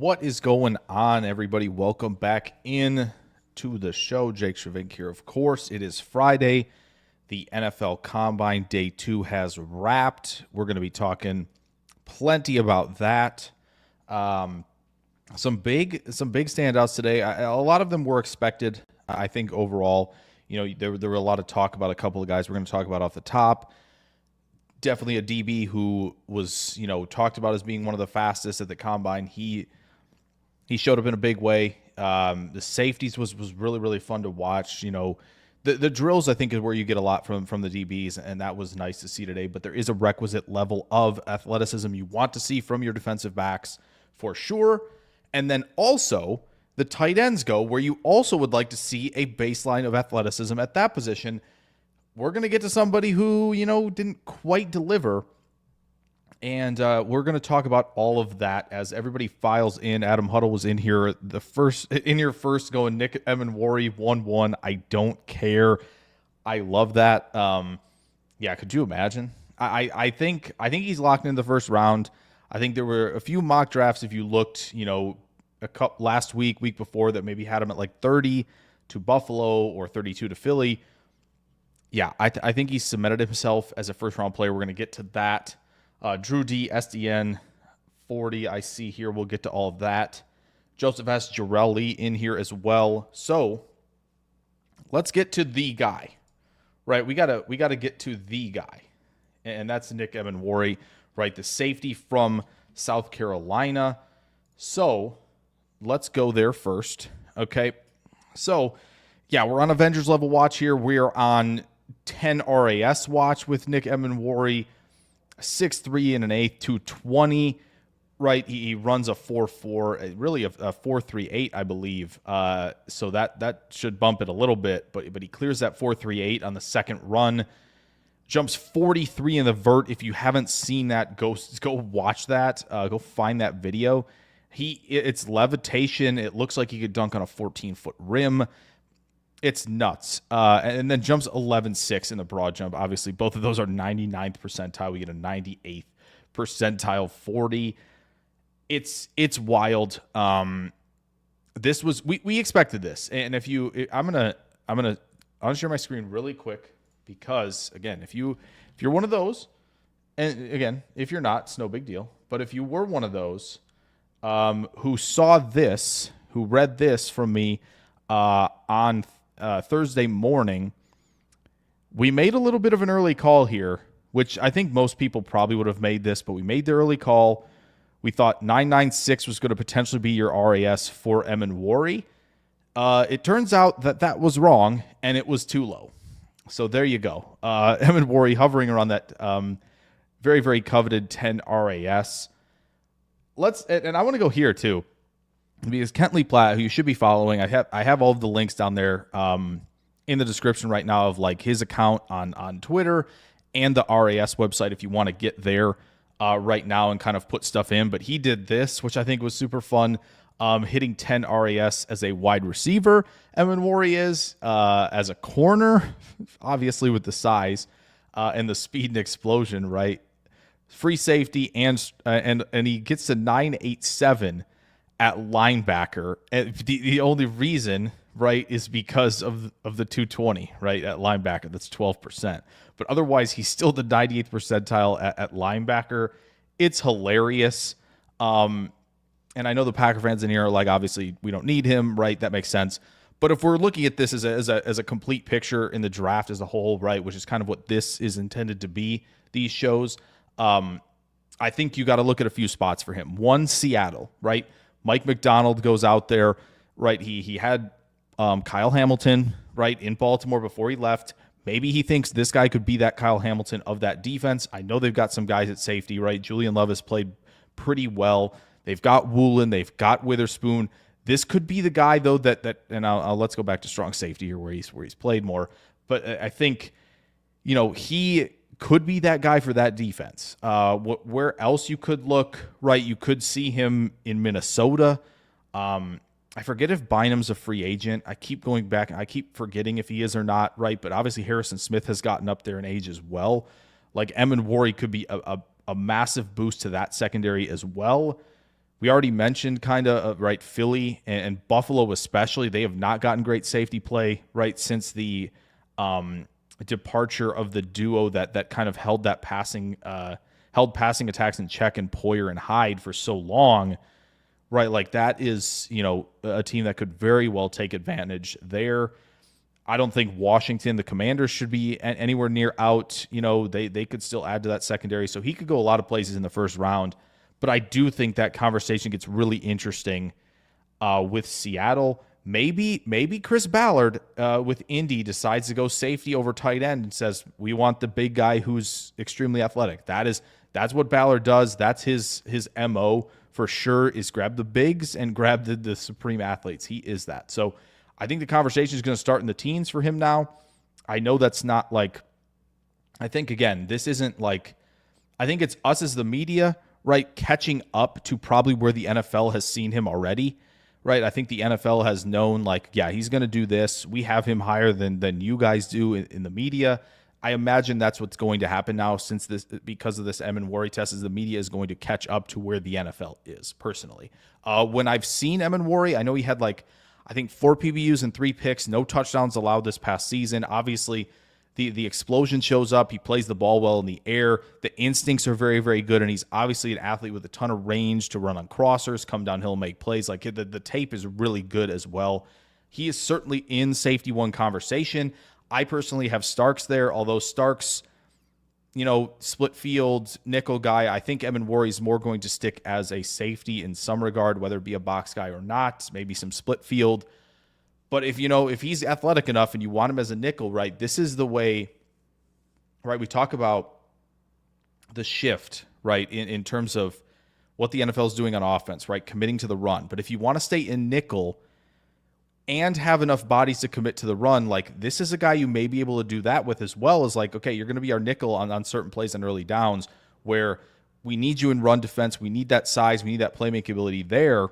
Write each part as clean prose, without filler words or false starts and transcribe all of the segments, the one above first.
What is going on, everybody? Welcome back in to the show. Jake Shavink here. Of course, it is Friday. The NFL Combine Day 2 has wrapped. We're going to be talking plenty about that. Some big standouts today. A lot of them were expected. I think overall, there were a lot of talk about a couple of guys we're going to talk about off the top. Definitely a DB who was, talked about as being one of the fastest at the Combine. He showed up in a big way. The safeties was really, really fun to watch. The drills, I think, is where you get a lot from the DBs, and that was nice to see today. But there is a requisite level of athleticism you want to see from your defensive backs for sure. And then also the tight ends go where you also would like to see a baseline of athleticism at that position. We're going to get to somebody who, didn't quite deliver. And we're going to talk about all of that as everybody files in. Adam Huddle was in here first going Nick Emmanwori 1-1. I don't care. I love that. Yeah, could you imagine? I think he's locked in the first round. I think there were a few mock drafts if you looked, a couple last week before that maybe had him at like 30 to Buffalo or 32 to Philly. Yeah, I think he's cemented himself as a first-round player. We're going to get to that. Drew D, SDN 40, I see here. We'll get to all of that. Joseph S. Jarrell Lee in here as well. So let's get to the guy, right? We gotta get to the guy, and that's Nick Emmanwori, right? The safety from South Carolina. So let's go there first, okay? So yeah, we're on Avengers level watch here. We're on 10 RAS watch with Nick Emmanwori. 6'3 and an eighth, 220, right? He runs a 4.4, really a 4.38, I believe. So that should bump it a little bit, but he clears that 4.38 on the second run. Jumps 43 in the vert. If you haven't seen that, go watch that. Go find that video. It's levitation. It looks like he could dunk on a 14-foot rim. It's nuts. And then jumps 11.6 in the broad jump. Obviously, both of those are 99th percentile. We get a 98th percentile 40. It's wild. This was we expected this. And I'll share my screen really quick because again, if you're one of those, and again, if you're not, it's no big deal. But if you were one of those who saw this, who read this from me on Thursday morning, we made a little bit of an early call here, which I think most people probably would have made this, but we made the early call. We thought 996 was going to potentially be your RAS for Emmanwori. It turns out that was wrong, and it was too low. So there you go. Emmanwori hovering around that very, very coveted 10 RAS. And I want to go here too, because Kentley Platt, who you should be following, I have all of the links down there in the description right now of like his account on Twitter and the RAS website if you want to get there right now and kind of put stuff in. But he did this, which I think was super fun, hitting 10 RAS as a wide receiver. Emmanwori is as a corner, obviously with the size and the speed and explosion, right? Free safety and he gets to 987 at linebacker. And the only reason, right, is because of the 220, right, at linebacker. That's 12%. But otherwise, he's still the 98th percentile at linebacker. It's hilarious. And I know the Packer fans in here are like, obviously, we don't need him, right? That makes sense. But if we're looking at this as a complete picture in the draft as a whole, right, which is kind of what this is intended to be, these shows, I think you got to look at a few spots for him. One, Seattle, right? Mike McDonald goes out there, right? He had Kyle Hamilton, right, in Baltimore before he left. Maybe he thinks this guy could be that Kyle Hamilton of that defense. I know they've got some guys at safety, right? Julian Love has played pretty well. They've got Woolen. They've got Witherspoon. This could be the guy, though, and let's go back to strong safety here where he's played more. But I think, he could be that guy for that defense. Where else you could look, right? You could see him in Minnesota. I forget if Bynum's a free agent. I keep going back. I keep forgetting if he is or not, right? But obviously Harrison Smith has gotten up there in age as well. Like Emmanwori could be a massive boost to that secondary as well. We already mentioned kind of, right, Philly and Buffalo especially. They have not gotten great safety play, right, since the departure of the duo that kind of held passing attacks in check and Poyer and Hyde for so long, right? Like that is, a team that could very well take advantage there. I don't think Washington, the Commanders, should be anywhere near out. They could still add to that secondary. So he could go a lot of places in the first round. But I do think that conversation gets really interesting with Seattle. Maybe Chris Ballard with Indy decides to go safety over tight end and says, we want the big guy who's extremely athletic. That's what Ballard does. That's his MO for sure, is grab the bigs and grab the supreme athletes. He is that. So I think the conversation is going to start in the teens for him now. I know that's not like, I think, again, this isn't like, I think it's us as the media, right, catching up to probably where the NFL has seen him already, right? I think the NFL has known, like, yeah, he's going to do this. We have him higher than you guys do in the media. I imagine that's what's going to happen now because of this Emmanwori test, is the media is going to catch up to where the NFL is, personally. When I've seen Emmanwori, I know he had, I think 4 PBUs and 3 picks, no touchdowns allowed this past season. Obviously, the explosion shows up. He plays the ball well in the air. The instincts are very, very good, and he's obviously an athlete with a ton of range to run on crossers, come downhill, make plays. Like the tape is really good as well. He is certainly in safety one conversation. I personally have Starks there, although Starks, split field, nickel guy. I think Emmanwori is more going to stick as a safety in some regard, whether it be a box guy or not, maybe some split field. But if he's athletic enough and you want him as a nickel, right, this is the way, right, we talk about the shift, right, in terms of what the NFL is doing on offense, right, committing to the run. But if you want to stay in nickel and have enough bodies to commit to the run, like this is a guy you may be able to do that with, as well as like, okay, you're going to be our nickel on certain plays on early downs where we need you in run defense. We need that size. We need that playmaking ability there.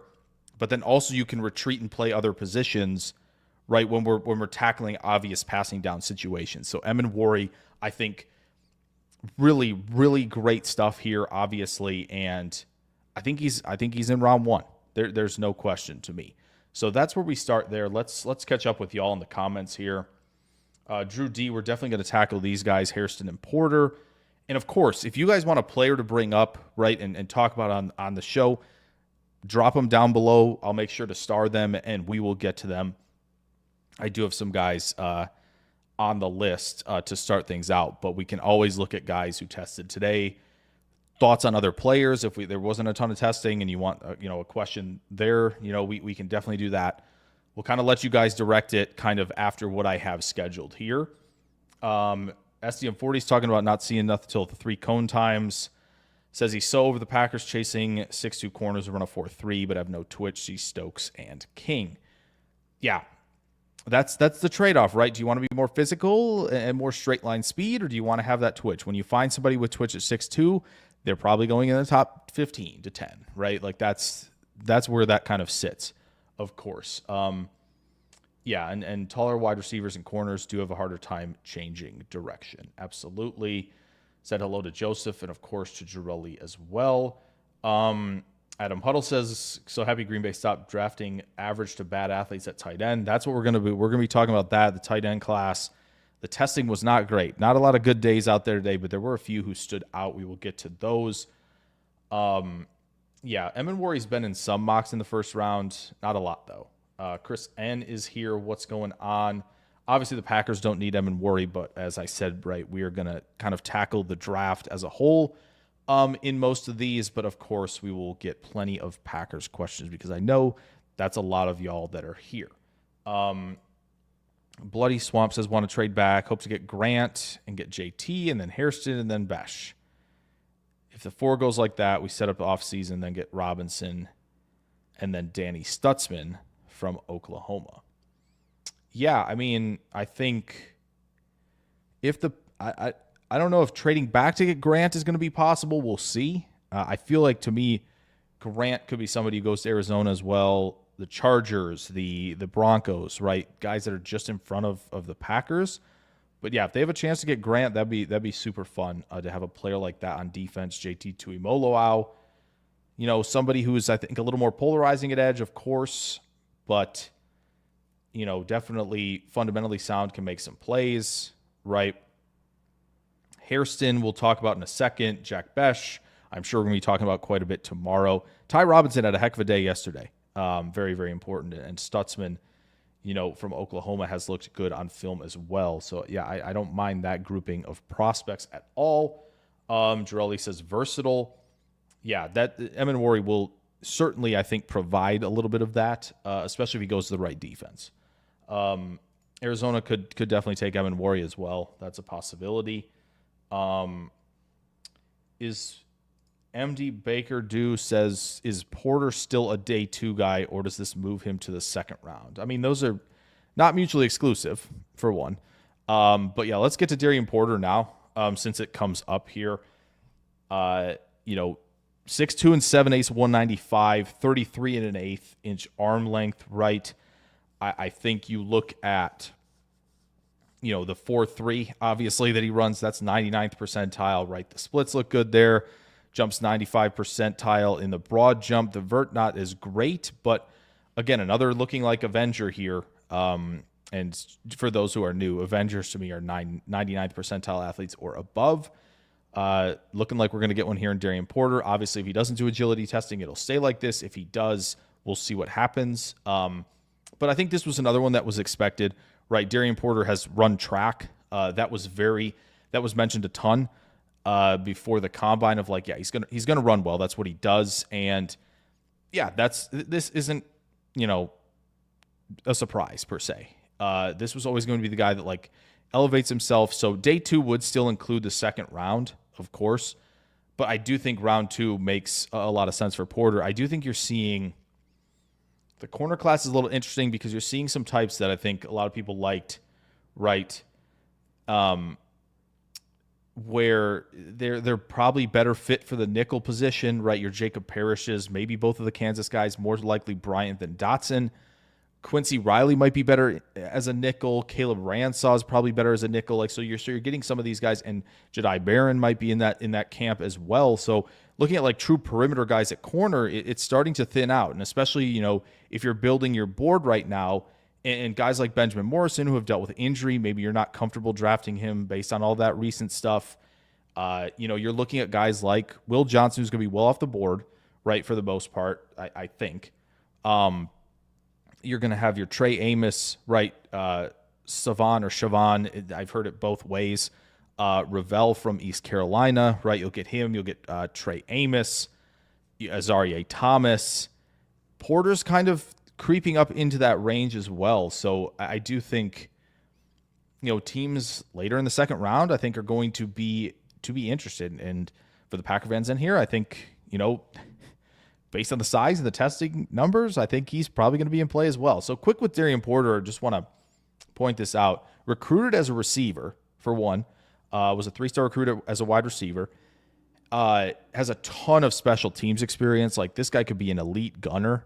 But then also you can retreat and play other positions, right, when we're tackling obvious passing down situations. So Emmanwori, I think, really, really great stuff here, obviously. And I think he's in round 1. There's no question to me. So that's where we start there. Let's catch up with y'all in the comments here. Drew D, we're definitely going to tackle these guys, Hairston and Porter. And, of course, if you guys want a player to bring up, right, and talk about on the show, drop them down below. I'll make sure to star them, and we will get to them. I do have some guys on the list to start things out, but we can always look at guys who tested today. Thoughts on other players, if there wasn't a ton of testing and you want a question there, we can definitely do that. We'll kind of let you guys direct it kind of after what I have scheduled here. SDM40 is talking about not seeing nothing until the 3 cone times. Says he's so over the Packers chasing 6'2" corners who run a 4-3, but have no twitch. See Stokes and King. Yeah, that's the trade-off, right? Do you want to be more physical and more straight line speed, or do you want to have that twitch? When you find somebody with twitch at 6'2", they're probably going in the top 15 to 10, right? Like that's where that kind of sits, of course. Yeah, and taller wide receivers and corners do have a harder time changing direction. Absolutely. Said hello to Joseph and, of course, to Girelli as well. Adam Huddle says, so happy Green Bay stopped drafting average to bad athletes at tight end. That's what we're going to be. We're going to be talking about that, the tight end class. The testing was not great. Not a lot of good days out there today, but there were a few who stood out. We will get to those. Yeah, Emmanwori's been in some mocks in the first round. Not a lot, though. Chris N. is here. What's going on? Obviously, the Packers don't need Emmanwori, but as I said, right, we are going to kind of tackle the draft as a whole in most of these. But, of course, we will get plenty of Packers questions because I know that's a lot of y'all that are here. Bloody Swamp says, want to trade back. Hope to get Grant and get JT and then Hairston and then Besh. If the 4 goes like that, we set up the offseason, then get Robinson and then Danny Stutzman from Oklahoma. Yeah, I mean, I think if I don't know if trading back to get Grant is going to be possible. We'll see. I feel like, to me, Grant could be somebody who goes to Arizona as well. The Chargers, the Broncos, right? Guys that are just in front of the Packers. But yeah, if they have a chance to get Grant, that'd be super fun to have a player like that on defense. JT Tuimoloau, somebody who is, I think, a little more polarizing at edge, of course, but, definitely fundamentally sound, can make some plays, right? Hairston we'll talk about in a second. Jack Besh, I'm sure we're going to be talking about quite a bit tomorrow. Ty Robinson had a heck of a day yesterday. Very, very important. And Stutzman, from Oklahoma has looked good on film as well. So, yeah, I don't mind that grouping of prospects at all. Jarelli says versatile. Yeah, that Emmanwori will certainly, I think, provide a little bit of that, especially if he goes to the right defense. Arizona could definitely take Emmanwori as well. That's a possibility. Is MD Baker says, is Porter still a day 2 guy, or does this move him to the second round? I mean, those are not mutually exclusive, for one. But yeah, let's get to Darien Porter now, since it comes up here. 6'2" and 7/8, 195, 33 and an 1/8 inch arm length, right? I think you look at, the 4.3, obviously, that he runs, that's 99th percentile, right? The splits look good there. Jumps 95 percentile in the broad jump. The vert not as great, but again, another looking like Avenger here. And for those who are new, Avengers to me are 99th percentile athletes or above. Looking like we're going to get one here in Darien Porter. Obviously, if he doesn't do agility testing, it'll stay like this. If he does, we'll see what happens. But I think this was another one that was expected, right? Darien Porter has run track. That was mentioned a ton before the combine of like, yeah, he's gonna run well. That's what he does. And yeah, this isn't, a surprise per se. This was always going to be the guy that like elevates himself. So day 2 would still include the second round, of course, but I do think round 2 makes a lot of sense for Porter. I do think you're seeing the corner class is a little interesting because you're seeing some types that I think a lot of people liked, right? Where they're probably better fit for the nickel position, right? Your Jacob Parishes, maybe both of the Kansas guys, more likely Bryant than Dotson. Quincy Riley might be better as a nickel. Caleb Ransaw is probably better as a nickel. Like, so you're getting some of these guys, and Jedi Barron might be in that camp as well. So looking at like true perimeter guys at corner, it's starting to thin out. And especially, if you're building your board right now, and guys like Benjamin Morrison who have dealt with injury, maybe you're not comfortable drafting him based on all that recent stuff. You're looking at guys like Will Johnson, who's going to be well off the board, right, for the most part, I think. You're going to have your Trey Amos, right, Savon or Chavon. I've heard it both ways. Ravel from East Carolina, right? You'll get him. You'll get Trey Amos, Azaria Thomas. Porter's kind of creeping up into that range as well. So I do think, teams later in the second round, I think are going to be interested. And for the Packer fans in here, I think, based on the size and the testing numbers, I think he's probably going to be in play as well. So quick with Darien Porter, I just want to point this out. Recruited as a receiver, for one, was a 3-star recruit as a wide receiver. Has a ton of special teams experience. Like, this guy could be an elite gunner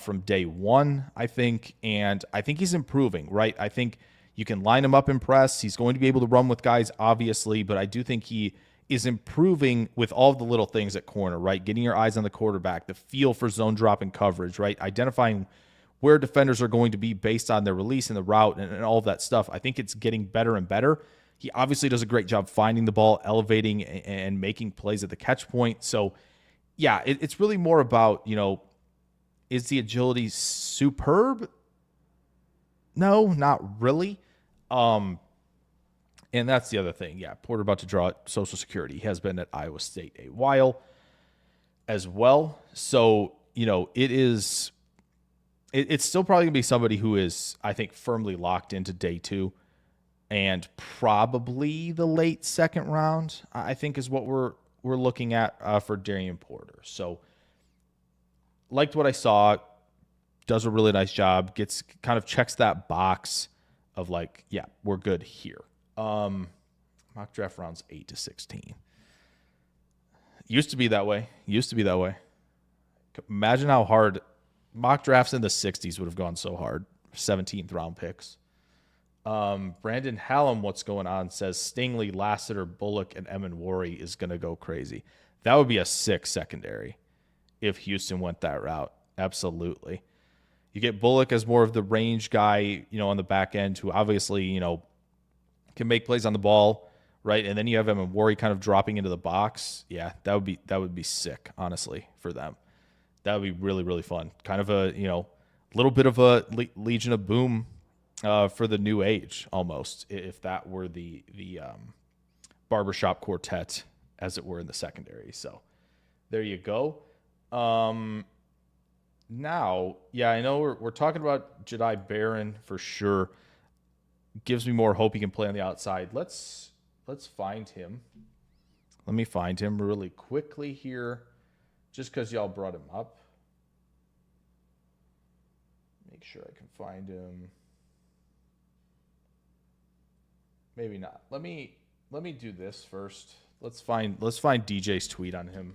from day 1, I think. And I think he's improving, right? I think you can line him up in press. He's going to be able to run with guys, obviously, but I do think he is improving with all of the little things at corner, right? Getting your eyes on the quarterback, the feel for zone drop and coverage, right? Identifying where defenders are going to be based on their release and the route and all of that stuff. I think it's getting better and better. He obviously does a great job finding the ball, elevating, and making plays at the catch point. So, yeah, it's really more about, is the agility superb? No, not really. And that's the other thing. Yeah, Porter about to draw Social Security. He has been at Iowa State a while as well. So, it's still probably going to be somebody who is, I think, firmly locked into day 2 and probably the late second round, I think, is what we're looking at for Darien Porter. So, liked what I saw. Does a really nice job. Kind of checks that box of like, yeah, we're good here. Mock draft rounds 8 to 16. Used to be that way. Imagine how hard mock drafts in the 60s would have gone so hard. 17th round picks. Brandon Hallam, what's going on, says Stingley, Lassiter, Bullock, and Emmanwori is going to go crazy. That would be a sick secondary if Houston went that route. Absolutely. You get Bullock as more of the range guy, on the back end who obviously, can make plays on the ball, right? And then you have Emmanwori kind of dropping into the box. Yeah, that would be sick, honestly, for them. That would be really, really fun. Kind of a, little bit of a Legion of Boom for the new age, almost, if that were the barbershop quartet, as it were, in the secondary. So there you go. Now, yeah, I know we're talking about Jedi Baron for sure. Gives me more hope he can play on the outside. Let's find him. Let me find him really quickly here, just because y'all brought him up. Make sure I can find him. Maybe not. Let me do this first. Let's find DJ's tweet on him,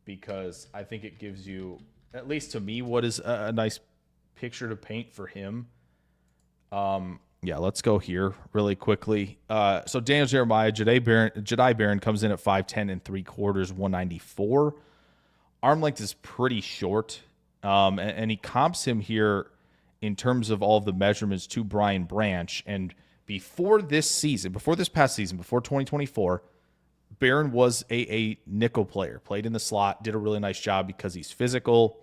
because I think it gives you, at least to me, what is a nice picture to paint for him. Yeah, let's go here really quickly. So Daniel Jeremiah, Jedi Baron comes in at 5'10 and 3/4, 194. Arm length is pretty short, and he comps him here in terms of all of the measurements to Brian Branch. And before this past season, before 2024, Barron was a nickel player, played in the slot, did a really nice job because he's physical,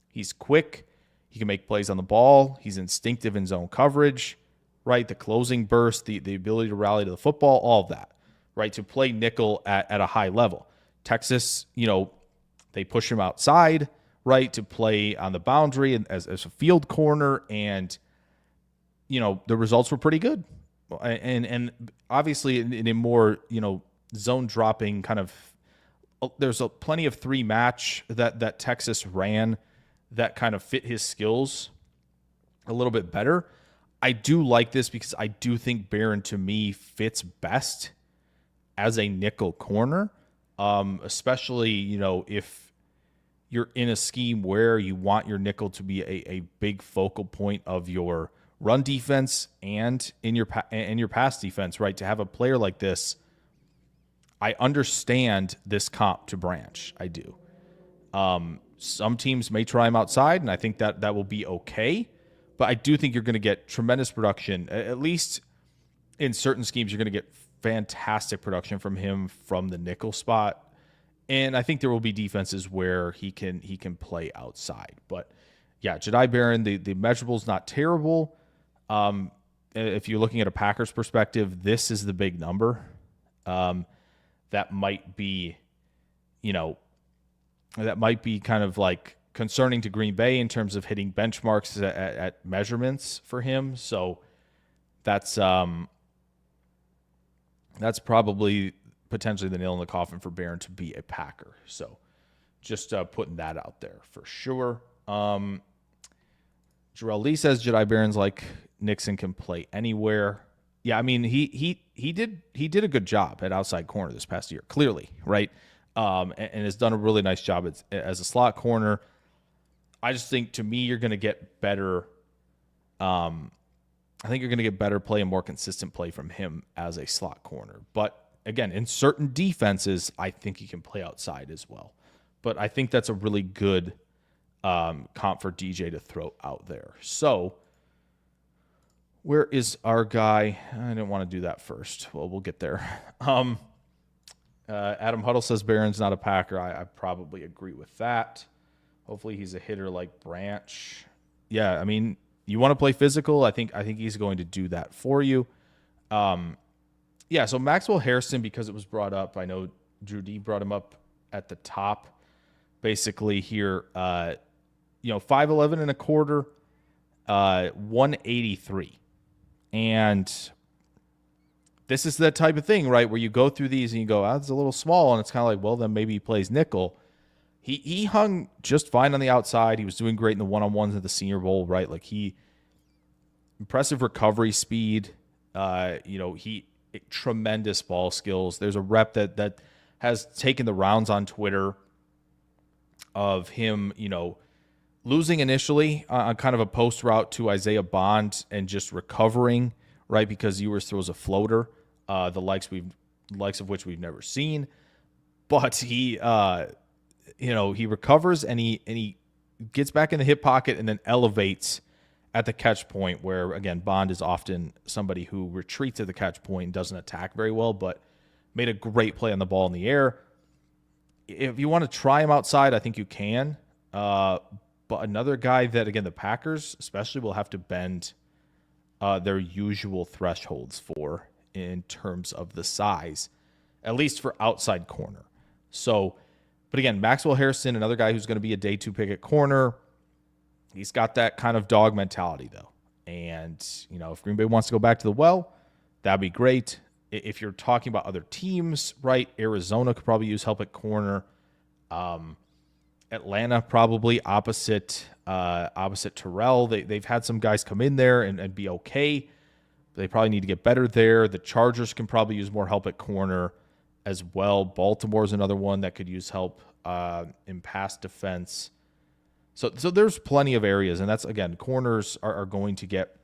he's quick, he can make plays on the ball, he's instinctive in zone coverage, right? The closing burst, the ability to rally to the football, all of that, right? To play nickel at a high level. Texas, they push him outside, right, to play on the boundary and as a field corner, and the results were pretty good. And obviously in a more, zone dropping kind of, there's plenty of 3 match that Texas ran that kind of fit his skills a little bit better. I do like this because I do think Barron, to me, fits best as a nickel corner, especially, if you're in a scheme where you want your nickel to be a big focal point of your run defense and in your pass defense, right? To have a player like this, I understand this comp to Branch. I do. Some teams may try him outside, and I think that will be okay. But I do think you're going to get tremendous production. At least in certain schemes, you're going to get fantastic production from him from the nickel spot. And I think there will be defenses where he can play outside. But yeah, Jedi Baron, the measurable's not terrible. If you're looking at a Packers perspective, this is the big number. That might be, kind of like concerning to Green Bay in terms of hitting benchmarks at measurements for him. So that's probably potentially the nail in the coffin for Barron to be a Packer. So just putting that out there for sure. Jarrell Lee says Jedi Baron's like Nixon, can play anywhere. Yeah, I mean he did a good job at outside corner this past year, clearly, right? And has done a really nice job as a slot corner. I just think, to me, you're going to get better. I think you're going to get better play and more consistent play from him as a slot corner. But again, in certain defenses, I think he can play outside as well. But I think that's a really good comp for DJ to throw out there. So where is our guy? I didn't want to do that first. Well, we'll get there. Adam Huddle says Barron's not a Packer. I probably agree with that. Hopefully he's a hitter like Branch. Yeah, I mean, you want to play physical. I think he's going to do that for you. Yeah, so Maxwell Harrison, because it was brought up, I know Drew D brought him up at the top. Basically here, 5'11 and a quarter, 183. And this is that type of thing, right, where you go through these and you go, it's a little small, and it's kind of like, well, then maybe he plays nickel. He hung just fine on the outside. He was doing great in the one-on-ones at the Senior Bowl, right? Like impressive recovery speed. Tremendous ball skills. There's a rep that has taken the rounds on Twitter of him, losing initially on kind of a post route to Isaiah Bond and just recovering, right? Because Ewers throws a floater, the likes of which we've never seen. But he he recovers and he gets back in the hip pocket and then elevates at the catch point, where, again, Bond is often somebody who retreats at the catch point and doesn't attack very well, but made a great play on the ball in the air. If you want to try him outside, I think you can. But another guy that, again, the Packers especially will have to bend their usual thresholds for in terms of the size, at least for outside corner. So, but again, Maxwell Harrison, another guy who's going to be a day 2 pick at corner. He's got that kind of dog mentality, though. And, if Green Bay wants to go back to the well, that'd be great. If you're talking about other teams, right, Arizona could probably use help at corner. Atlanta probably opposite Terrell. They've had some guys come in there and be okay. They probably need to get better there. The Chargers can probably use more help at corner as well. Baltimore's another one that could use help in pass defense. So there's plenty of areas, and that's, again, corners are going to get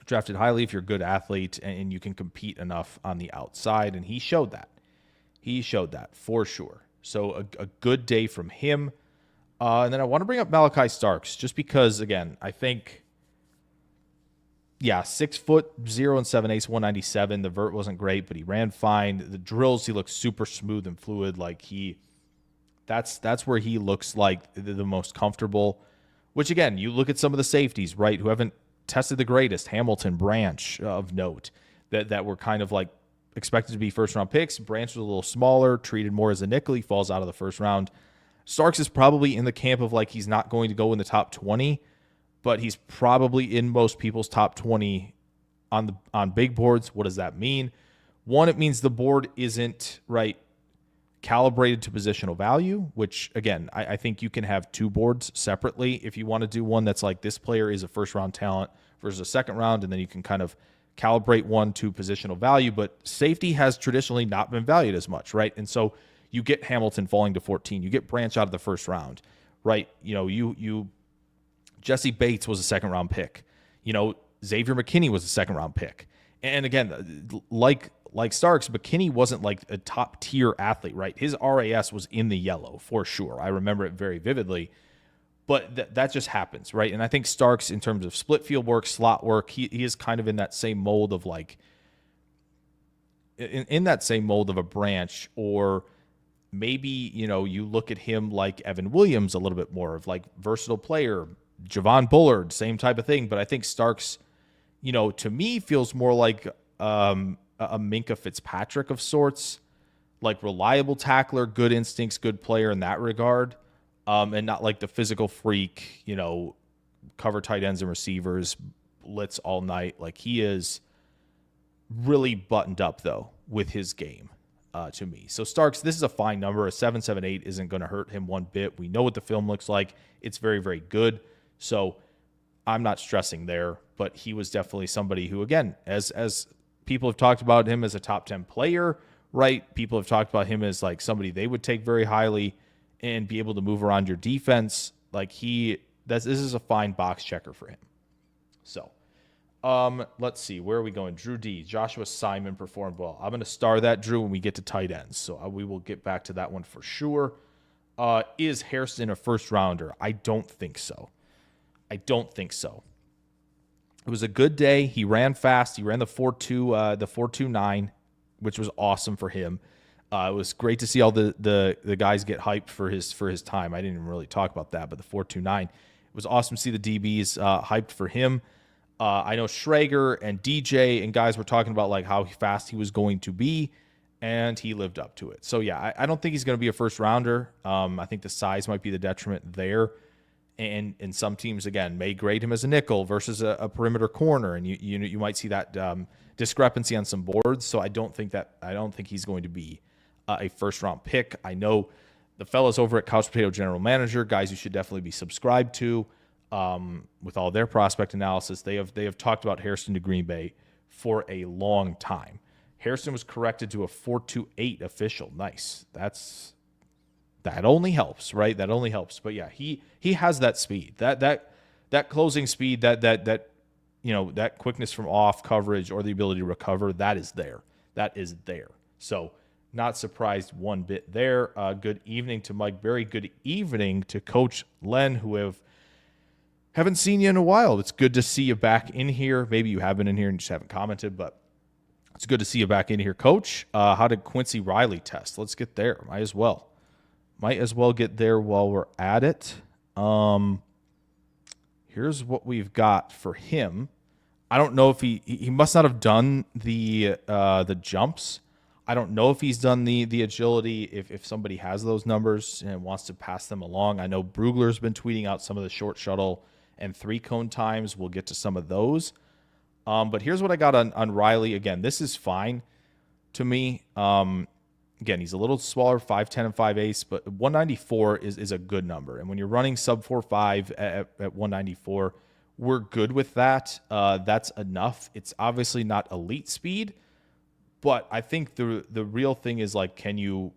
drafted highly if you're a good athlete and you can compete enough on the outside, and he showed that. He showed that for sure. So a good day from him. And then I want to bring up Malachi Starks just because, again, I think, 6 foot 0 and 7/8, 197. The vert wasn't great, but he ran fine. The drills, he looked super smooth and fluid. Like that's where he looks like the most comfortable, which, again, you look at some of the safeties, right, who haven't tested the greatest, Hamilton, Branch of note, that were kind of like expected to be first-round picks. Branch was a little smaller, treated more as a nickel. He falls out of the first round. Starks is probably in the camp of, like, he's not going to go in the top 20, but he's probably in most people's top 20 on big boards. What does that mean? One, it means the board isn't, right, calibrated to positional value, which, again, I think you can have 2 boards separately if you want to do one that's like, this player is a first-round talent versus a second round, and then you can kind of calibrate one to positional value. But safety has traditionally not been valued as much, right? And so you get Hamilton falling to 14. You get Branch out of the first round, right? Jesse Bates was a second-round pick. Xavier McKinney was a second-round pick. And again, like Starks, McKinney wasn't like a top-tier athlete, right? His RAS was in the yellow for sure. I remember it very vividly. But that just happens, right? And I think Starks, in terms of split field work, slot work, he is kind of in that same mold of, like, in that same mold of a Branch, or maybe, you look at him like Evan Williams a little bit more of, like, versatile player, Javon Bullard, same type of thing. But I think Starks, to me, feels more like a Minkah Fitzpatrick of sorts, like reliable tackler, good instincts, good player in that regard. And not like the physical freak, cover tight ends and receivers, blitz all night. Like, he is really buttoned up, though, with his game, to me. So Starks, this is a fine number. A 7.78 isn't going to hurt him one bit. We know what the film looks like. It's very, very good. So I'm not stressing there, but he was definitely somebody who, again, as people have talked about him as a top 10 player, right? People have talked about him as, like, somebody they would take very highly and be able to move around your defense. Like, this is a fine box checker for him. So, let's see. Where are we going? Drew D. Joshua Simon performed well. I'm going to star that, Drew, when we get to tight ends. So we will get back to that one for sure. Is Hairston a first rounder? I don't think so. It was a good day. He ran fast. He ran the 4.2, the 4.29, which was awesome for him. It was great to see all the guys get hyped for his time. I didn't even really talk about that, but the 4.29, it was awesome to see the DBs hyped for him. I know Schrager and DJ and guys were talking about, like, how fast he was going to be, and he lived up to it. So, yeah, I don't think he's going to be a first rounder. I think the size might be the detriment there. And some teams, again, may grade him as a nickel versus a perimeter corner, and you might see that discrepancy on some boards. So I don't think he's going to be a first-round pick. I know the fellas over at Couch Potato General Manager, guys you should definitely be subscribed to with all their prospect analysis. They have talked about Hairston to Green Bay for a long time. Hairston was corrected to a 4.28 official. Nice. That only helps, right? That only helps. But, yeah, he has that speed. That closing speed, that quickness from off coverage or the ability to recover, that is there. So Not surprised one bit there. Good evening to Mike Berry. Good evening to Coach Len, who haven't seen you in a while. It's good to see you back in here. Maybe you have been in here and just haven't commented, but it's good to see you back in here, Coach. How did Quincy Riley test? Let's get there. Might as well get there while we're at it. Here's what we've got for him. I don't know if he must not have done the jumps. I don't know if he's done the agility, if somebody has those numbers and wants to pass them along. I know Brugler's been tweeting out some of the short shuttle and 3-cone times. We'll get to some of those. But here's what I got on Riley. Again, this is fine to me. Again, he's a little smaller, 5'10" and 5'8", but 194 is a good number. And when you're running sub 4.5 at 194, we're good with that. That's enough. It's obviously not elite speed, but I think the real thing is, like, can you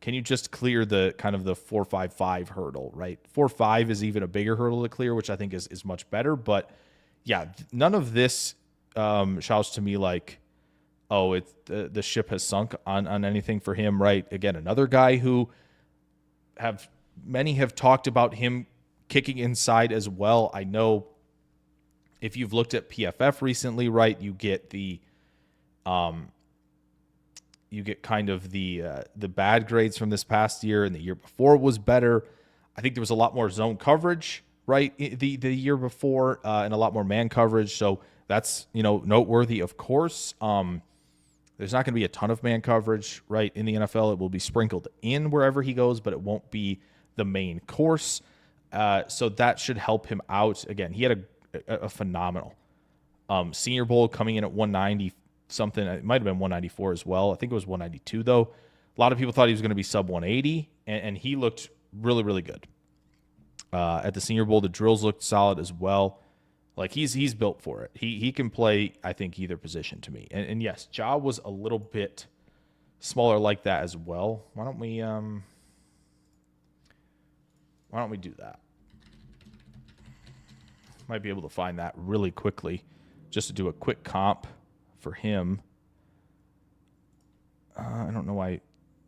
just clear the kind of the 4.55 hurdle, right? 4.5 is even a bigger hurdle to clear, which I think is much better. But yeah, none of this shouts to me like, oh, the ship has sunk on anything for him, right? Again, another guy who many have talked about him kicking inside as well. I know if you've looked at PFF recently, right, you get kind of the bad grades from this past year, and the year before was better. I think there was a lot more zone coverage, right, the year before, and a lot more man coverage. So that's, noteworthy, of course. There's not going to be a ton of man coverage, right, in the NFL. It will be sprinkled in wherever he goes, but it won't be the main course. So that should help him out. Again, he had a phenomenal Senior Bowl, coming in at 190 something. It might have been 194 as well. I think it was 192 though. A lot of people thought he was going to be sub 180, and he looked really, really good. At the Senior Bowl, the drills looked solid as well. Like, he's built for it. He can play, I think, either position to me. And yes, Ja was a little bit smaller like that as well. Why don't we do that? Might be able to find that really quickly, just to do a quick comp for him. I don't know why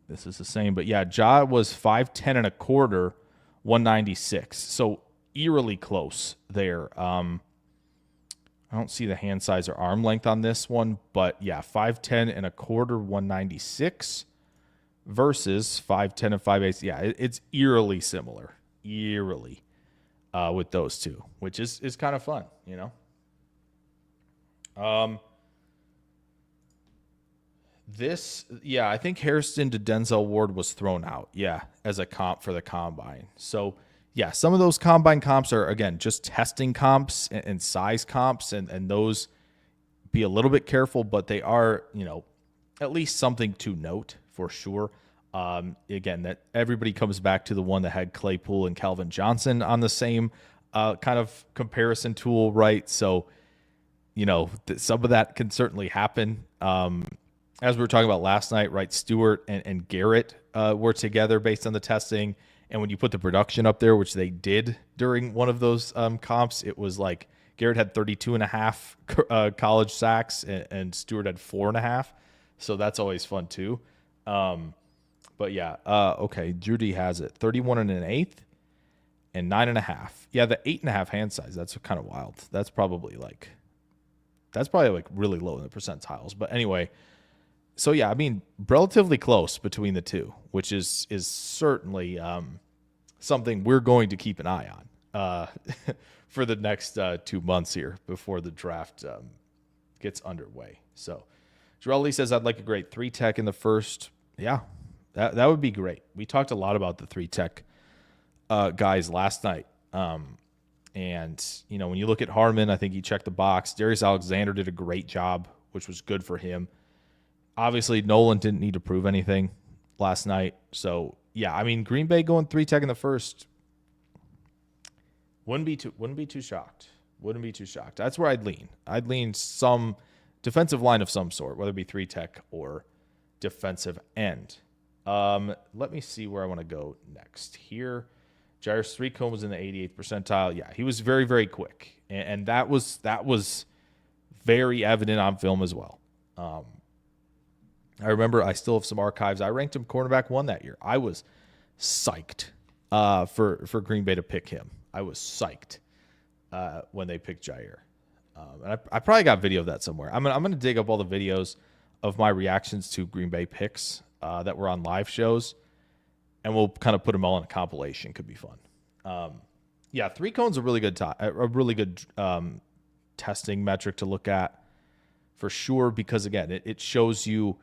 this is the same, but yeah, Ja was 5'10" and a quarter, 196. So eerily close there. I don't see the hand size or arm length on this one, but yeah, 5'10" and a quarter, 196 versus 5'10" and 5'8". Yeah, it's eerily similar. Eerily. With those two, which is kind of fun, I think Harrison to Denzel Ward was thrown out, as a comp for the combine. So, yeah, some of those combine comps are, again, just testing comps and size comps, and those, be a little bit careful, but they are, at least something to note for sure. Again, that everybody comes back to the one that had Claypool and Calvin Johnson on the same kind of comparison tool, right? So, some of that can certainly happen. As we were talking about last night, right? Stewart and Garrett were together based on the testing. And when you put the production up there, which they did during one of those comps, it was like Garrett had 32.5 college sacks and Stewart had 4.5. So that's always fun too. But yeah, okay, Judy has it. 31 1/8 and 9.5. Yeah, the 8.5 hand size, that's kind of wild. That's probably like really low in the percentiles. But anyway, so yeah, I mean, relatively close between the two, which is certainly something we're going to keep an eye on for the next 2 months here before the draft gets underway. So Jarrell Lee says, I'd like a great 3-tech in the first. Yeah, that would be great. We talked a lot about the 3-tech guys last night. And, when you look at Harmon, I think he checked the box. Darius Alexander did a great job, which was good for him. Obviously, Nolan didn't need to prove anything last night. So, yeah, I mean, Green Bay going 3-tech in the first wouldn't be too shocked. Wouldn't be too shocked. That's where I'd lean. I'd lean some defensive line of some sort, whether it be 3-tech or defensive end. Let me see where I want to go next here. Jairus 3-cone was in the 88th percentile. Yeah, he was very, very quick. And that was very evident on film as well. I remember I still have some archives. I ranked him cornerback 1 that year. I was psyched for Green Bay to pick him. I was psyched when they picked Jair. And I probably got video of that somewhere. I'm gonna dig up all the videos of my reactions to Green Bay picks that were on live shows, and we'll kind of put them all in a compilation. Could be fun. Yeah, 3 cone's a really good testing metric to look at for sure, because again, it shows you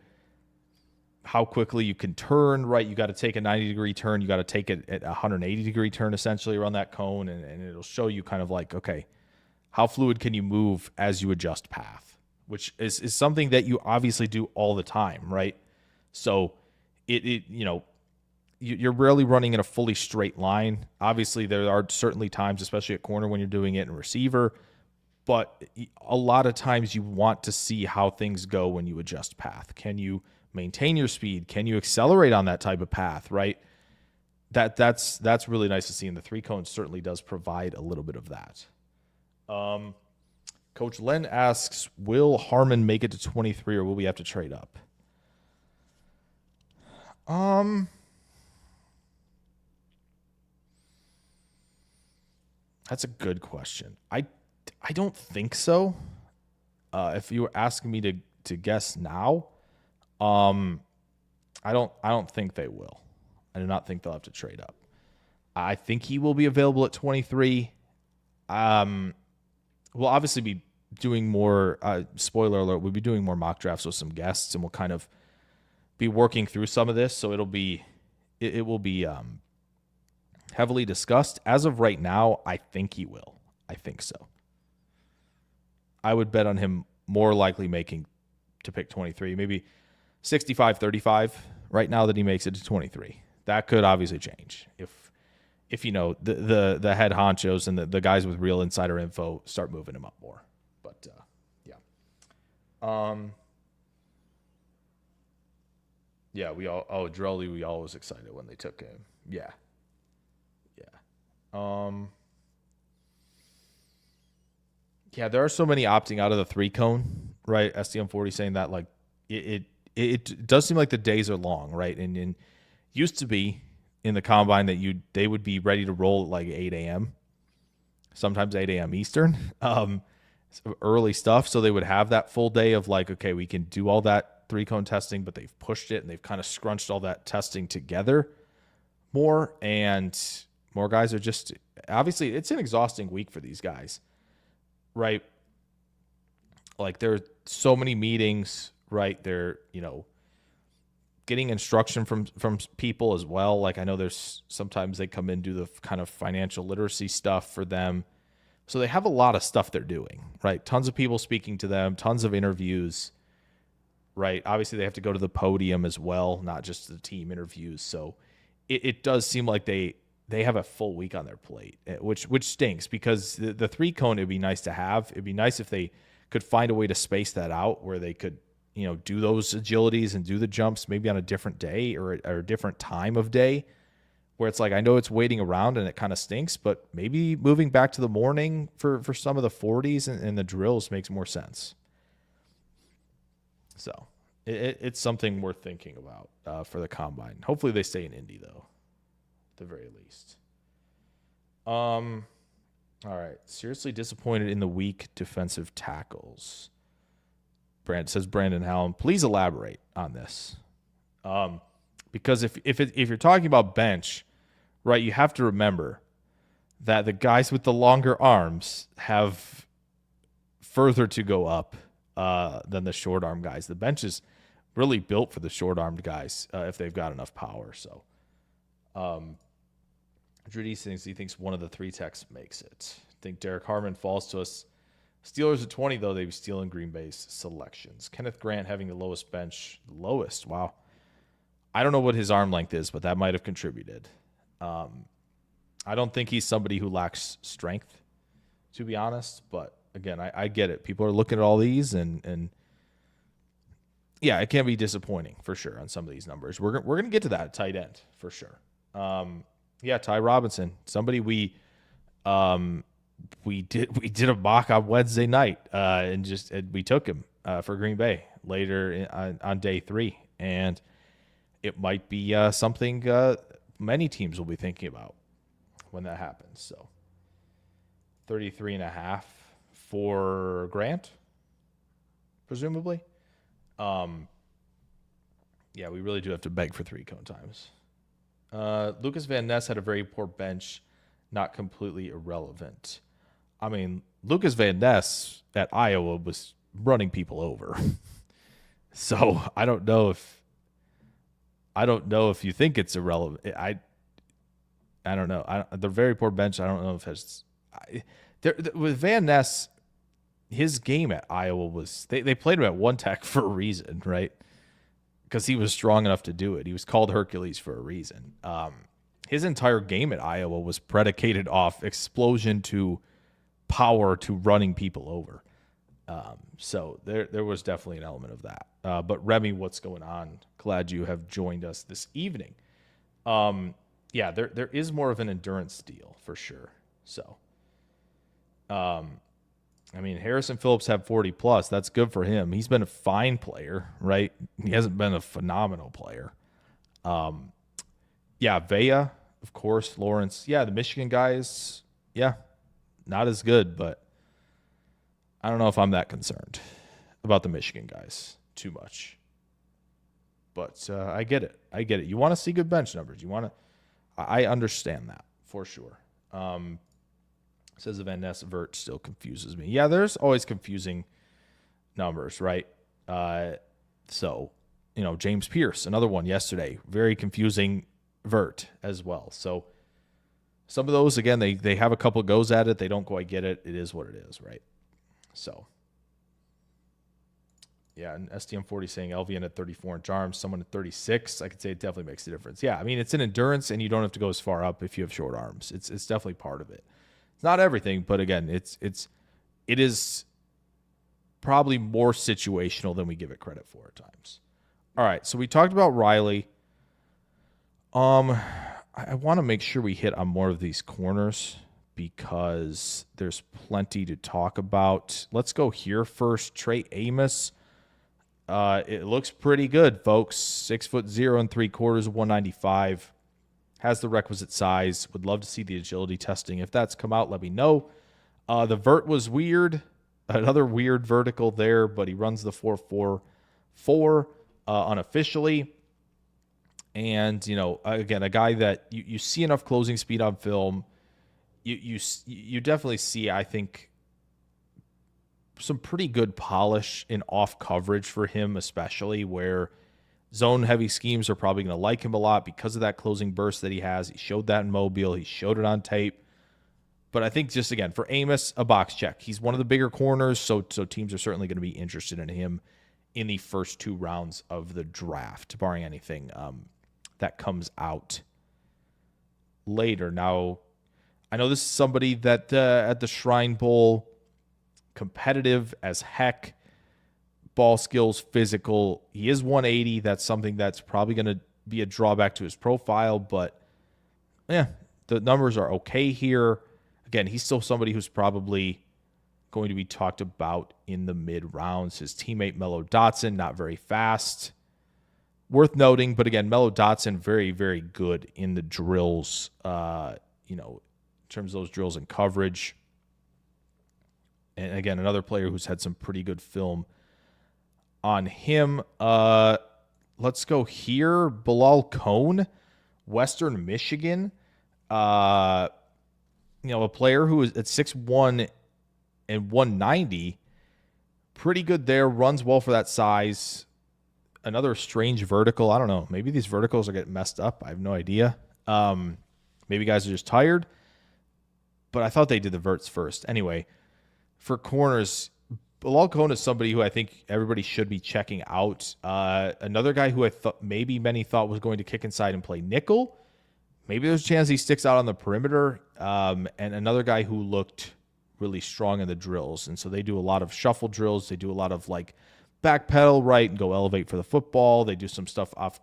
how quickly you can turn, right? You got to take a 90-degree turn. You got to take it at a 180-degree turn essentially around that cone, and it'll show you kind of like, okay, how fluid can you move as you adjust path, which is something that you obviously do all the time, right? So you're rarely running in a fully straight line. Obviously, there are certainly times, especially at corner, when you're doing it in receiver, but a lot of times you want to see how things go when you adjust path. Can you maintain your speed? Can you accelerate on that type of path, right? That's really nice to see, and the 3 cone certainly does provide a little bit of that. Coach Len asks, will Harmon make it to 23, or will we have to trade up? That's a good question. I don't think so. If you were asking me to guess now, I don't think they will. I do not think they'll have to trade up. I think he will be available at 23. We'll obviously be doing more, spoiler alert, we'll be doing more mock drafts with some guests, and we'll kind of be working through some of this. So it will be heavily discussed. As of right now, I think he will. I think so. I would bet on him more likely making to pick 23, maybe 65-35 right now that he makes it to 23. That could obviously change if the head honchos and the guys with real insider info start moving him up more. But yeah. Yeah, Drelly, we all was excited when they took him. Yeah. Yeah, there are so many opting out of the 3 cone, right? SDM40 saying that, like, it does seem like the days are long, right? And used to be in the combine that they would be ready to roll at like 8 a.m., sometimes 8 a.m. Eastern, early stuff. So they would have that full day of like, okay, we can do all that 3 cone testing, but they've pushed it and they've kind of scrunched all that testing together more, and more guys are just, obviously it's an exhausting week for these guys, right? Like, there are so many meetings, right? They're, getting instruction from people as well. Like, I know there's sometimes they come in, do the kind of financial literacy stuff for them. So they have a lot of stuff they're doing, right? Tons of people speaking to them, tons of interviews, right? Obviously they have to go to the podium as well, not just the team interviews. So it does seem like they have a full week on their plate, which stinks, because the 3 cone, it'd be nice to have. It'd be nice if they could find a way to space that out where they could, do those agilities and do the jumps maybe on a different day or a different time of day, where it's like, I know it's waiting around and it kind of stinks, but maybe moving back to the morning for some of the 40s and the drills makes more sense. So it's something worth thinking about for the combine. Hopefully they stay in Indy, though, at the very least. All right. Seriously disappointed in the weak defensive tackles. Says Brandon Hallam. Please elaborate on this. Because if you're talking about bench, right, you have to remember that the guys with the longer arms have further to go up than the short arm guys. The bench is really built for the short armed guys if they've got enough power. So, Drew thinks one of the 3 techs makes it. I think Derek Harmon falls to us. Steelers at 20, though, they be stealing Green Bay's selections. Kenneth Grant having the lowest bench. Lowest, wow. I don't know what his arm length is, but that might have contributed. I don't think he's somebody who lacks strength, to be honest. But, again, I get it. People are looking at all these, and yeah, it can be disappointing for sure on some of these numbers. We're going to get to that at tight end for sure. Yeah, Ty Robinson, somebody we did a mock on Wednesday night, and we took him for Green Bay later on day 3. And it might be something many teams will be thinking about when that happens. So 33.5 for Grant, presumably. Yeah, we really do have to beg for 3 cone times. Lucas Van Ness had a very poor bench, not completely irrelevant. I mean, Lucas Van Ness at Iowa was running people over. So I don't know if you think it's irrelevant. I don't know. The very poor bench, I don't know if it's with Van Ness, his game at Iowa was they played him at one tech for a reason, right? Because he was strong enough to do it. He was called Hercules for a reason. His entire game at Iowa was predicated off explosion to power to running people over. So there was definitely an element of that. But Remy, what's going on? Glad you have joined us this evening. Yeah, there is more of an endurance deal for sure. So, I mean, Harrison Phillips had 40 plus. That's good for him. He's been a fine player, right? He hasn't been a phenomenal player. Yeah, Vea, of course, Lawrence. Yeah, the Michigan guys, yeah, not as good, but I don't know if I'm that concerned about the Michigan guys too much. But I get it. You want to see good bench numbers. I understand that for sure. Says the Van Ness vert still confuses me. Yeah, there's always confusing numbers, right? So, James Pierce, another one yesterday, very confusing vert as well. So some of those, again, they have a couple goes at it. They don't quite get it. It is what it is, right? So, yeah, and STM40 saying LVN at 34-inch arms, someone at 36. I could say it definitely makes a difference. Yeah, I mean, it's an endurance, and you don't have to go as far up if you have short arms. It's definitely part of it. It's not everything, but again, it is probably more situational than we give it credit for at times. All right, so we talked about Riley. I want to make sure we hit on more of these corners because there's plenty to talk about. Let's go here first. Trey Amos. It looks pretty good, folks. 6'0" and 3/4, 195. Has the requisite size. Would love to see the agility testing. If that's come out, let me know. The vert was weird. Another weird vertical there, but he runs the 4.44 unofficially. And, again, a guy that you see enough closing speed on film. You definitely see, I think, some pretty good polish in off coverage for him, especially where zone heavy schemes are probably going to like him a lot because of that closing burst that he has. He showed that in Mobile. He showed it on tape. But I think just, again, for Amos, a box check. He's one of the bigger corners, so teams are certainly going to be interested in him in the first 2 rounds of the draft, barring anything that comes out later. Now, I know this is somebody that at the Shrine Bowl, competitive as heck, ball skills, physical. He is 180. That's something that's probably going to be a drawback to his profile, but yeah, the numbers are okay here. Again, he's still somebody who's probably going to be talked about in the mid rounds. His teammate Mello Dotson, not very fast. Worth noting, but again, Mello Dotson, very, very good in the drills, in terms of those drills and coverage. And again, another player who's had some pretty good film on him. Let's go here. Bilal Cone, Western Michigan. A player who is at 6'1" and 190. Pretty good there. Runs well for that size. Another strange vertical. I don't know. Maybe these verticals are getting messed up. I have no idea. Maybe guys are just tired. But I thought they did the verts first. Anyway, for corners, Bilal Cone is somebody who I think everybody should be checking out. Another guy who I thought maybe many thought was going to kick inside and play nickel. Maybe there's a chance he sticks out on the perimeter. And another guy who looked really strong in the drills. And so they do a lot of shuffle drills. They do a lot of back pedal right and go elevate for the football. They do some stuff off,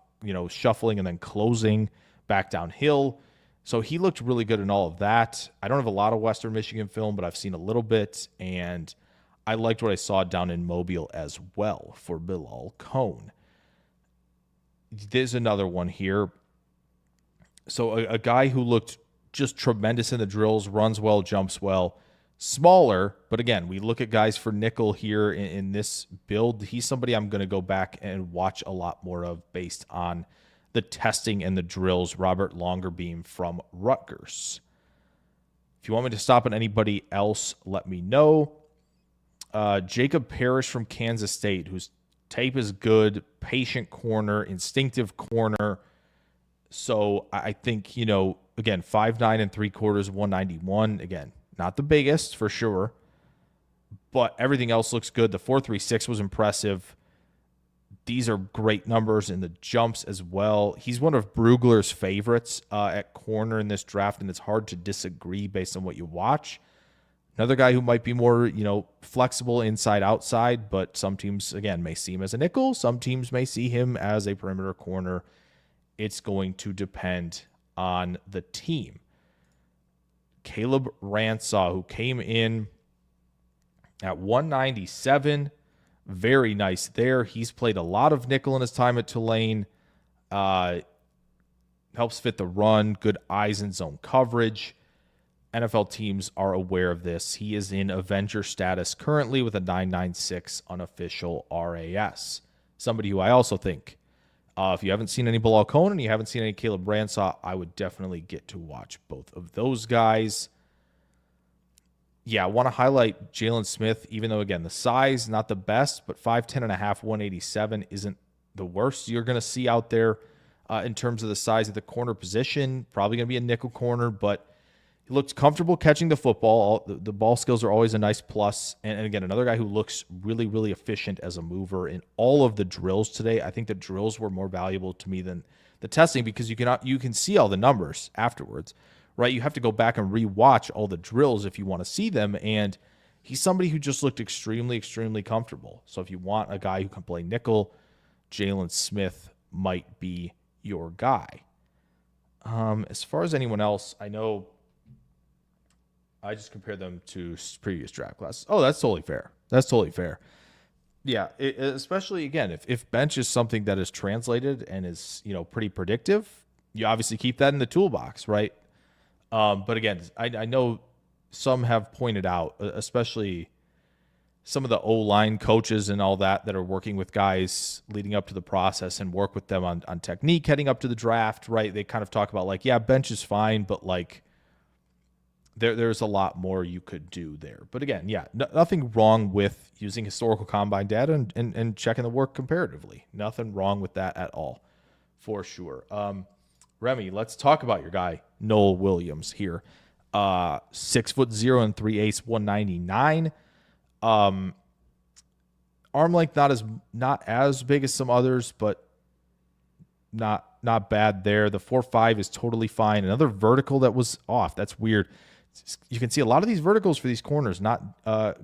shuffling and then closing back downhill. So he looked really good in all of that. I don't have a lot of Western Michigan film, but I've seen a little bit. And I liked what I saw down in Mobile as well for Bilal Cone. there's another one here. So a guy who looked just tremendous in the drills, runs well, jumps well, smaller. But again, we look at guys for nickel here in this build. He's somebody I'm going to go back and watch a lot more of based on the testing and the drills. Robert Longerbeam from Rutgers. If you want me to stop at anybody else, let me know. Jacob Parrish from Kansas State, whose tape is good, patient corner, instinctive corner. So I think, again, 5'9" and 3/4, 191. Again, not the biggest for sure, but everything else looks good. The 4.36 was impressive. These are great numbers in the jumps as well. He's one of Brugler's favorites at corner in this draft, and it's hard to disagree based on what you watch. Another guy who might be more, flexible inside outside, but some teams, again, may see him as a nickel. Some teams may see him as a perimeter corner. It's going to depend on the team. Caleb Ransaw, who came in at 197. Very nice there. He's played a lot of nickel in his time at Tulane. Helps fit the run. Good eyes and zone coverage. NFL teams are aware of this. He is in Avenger status currently with a 996 unofficial RAS. Somebody who I also think, if you haven't seen any Bilal Cohen and you haven't seen any Caleb Ransaw, I would definitely get to watch both of those guys. Yeah, I want to highlight Jalen Smith, even though, again, the size, not the best, but 5'10 and a half, 187 isn't the worst you're going to see out there in terms of the size of the corner position. Probably going to be a nickel corner, but he looks comfortable catching the football. The ball skills are always a nice plus. And again, another guy who looks really, really efficient as a mover in all of the drills today. I think the drills were more valuable to me than the testing because you can see all the numbers afterwards, right? You have to go back and rewatch all the drills if you want to see them. And he's somebody who just looked extremely, extremely comfortable. So if you want a guy who can play nickel, Jalen Smith might be your guy. As far as anyone else, I know I just compared them to previous draft classes. Oh, that's totally fair. That's totally fair. Yeah, especially, again, if bench is something that is translated and is, pretty predictive, you obviously keep that in the toolbox, right? But again, I know some have pointed out, especially some of the O-line coaches and all that are working with guys leading up to the process and work with them on technique heading up to the draft, right? They kind of talk about bench is fine, but there's a lot more you could do there. But again, yeah, nothing wrong with using historical combine data and checking the work comparatively. Nothing wrong with that at all, for sure. Remy, let's talk about your guy, Noel Williams here. 6'0" and 3/8, 199. Arm length not as big as some others, but not bad there. The 4.5 is totally fine. Another vertical that was off. That's weird. You can see a lot of these verticals for these corners not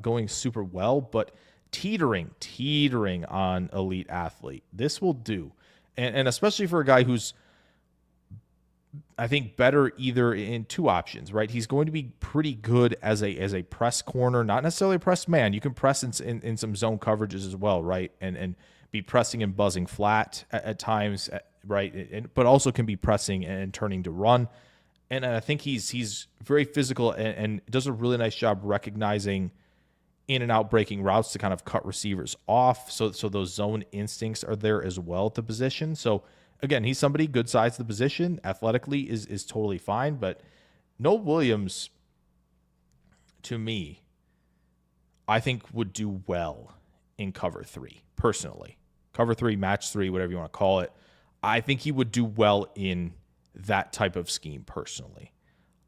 going super well, but teetering on elite athlete. This will do. And especially for a guy who's, I think, better either in two options, right? He's going to be pretty good as a press corner, not necessarily a press man. You can press in some zone coverages as well, right? And be pressing and buzzing flat at times, right? But also can be pressing and turning to run. And I think he's very physical and does a really nice job recognizing in and out breaking routes to kind of cut receivers off. So those zone instincts are there as well at the position. So again, he's somebody good size of the position. Athletically is totally fine. But Noel Williams, to me, I think would do well in cover 3, personally. Cover 3, match 3, whatever you want to call it. I think he would do well in that type of scheme personally.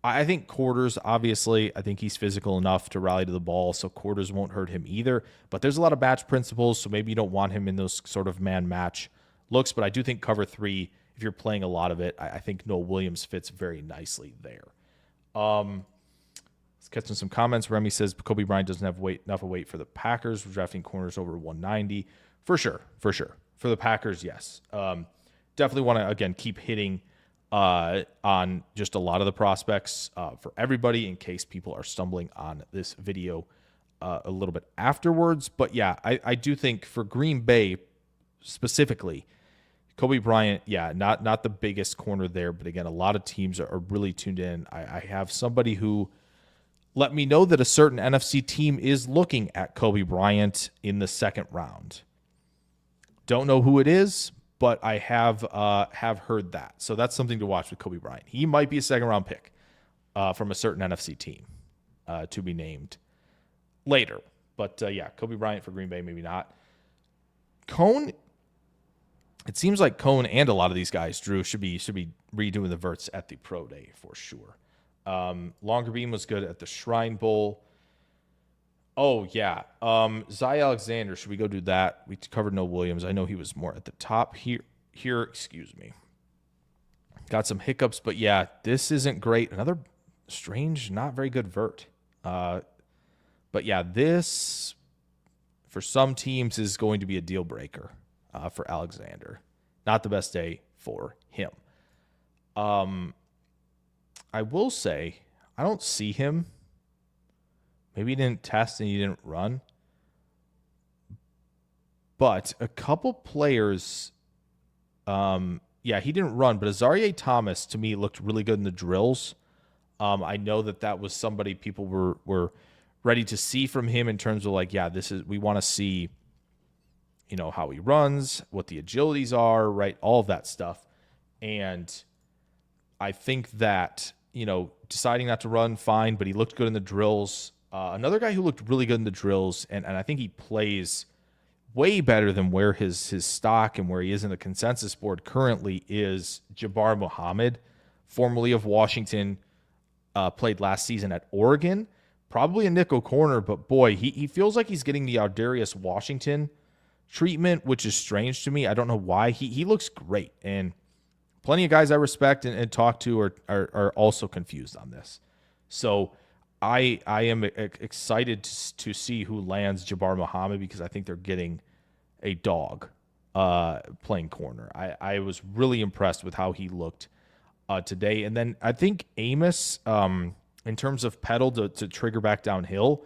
I think quarters, obviously, I think he's physical enough to rally to the ball, so quarters won't hurt him either. But there's a lot of match principles, so maybe you don't want him in those sort of man-match looks. But I do think cover 3, if you're playing a lot of it, I think Noel Williams fits very nicely there. Let's catch some comments. Remy says Kobe Bryant doesn't have enough weight for the Packers. We're drafting corners over 190. For sure. For the Packers, yes. Definitely want to, again, keep hitting on just a lot of the prospects for everybody in case people are stumbling on this video a little bit afterwards. But yeah, I do think for Green Bay specifically, Kobe Bryant, yeah, not the biggest corner there, but again, a lot of teams are really tuned in. I have somebody who let me know that a certain NFC team is looking at Kobe Bryant in the second round. Don't know who it is, but I have heard that. So that's something to watch with Kobe Bryant. He might be a second round pick from a certain NFC team to be named later. But yeah, Kobe Bryant for Green Bay, maybe not. Cone. It seems like Cone and a lot of these guys, Drew, should be redoing the verts at the pro day for sure. Longer beam was good at the Shrine Bowl. Oh yeah, Zy Alexander. Should we go do that? We covered No Williams. I know he was more at the top here. Excuse me. Got some hiccups, but yeah, this isn't great. Another strange, not very good vert. But yeah, this for some teams is going to be a deal breaker. For Alexander. Not the best day for him. I will say, I don't see him. Maybe he didn't test and he didn't run. But a couple players, yeah, he didn't run, but Azarie Thomas, to me, looked really good in the drills. I know that was somebody people were ready to see from him in terms of like, yeah, we want to see how he runs, what the agilities are, right? All of that stuff. And I think that, deciding not to run, fine, but he looked good in the drills. Another guy who looked really good in the drills, and I think he plays way better than where his stock and where he is in the consensus board currently is Jabbar Muhammad, formerly of Washington, played last season at Oregon. Probably a nickel corner, but boy, he feels like he's getting the Ardarius Washington treatment, which is strange to me. I don't know why. He looks great, and plenty of guys I respect and talk to are also confused on this. So I am excited to see who lands Jabbar Muhammad because I think they're getting a dog playing corner. I was really impressed with how he looked today. And then I think Amos, in terms of pedal to trigger back downhill,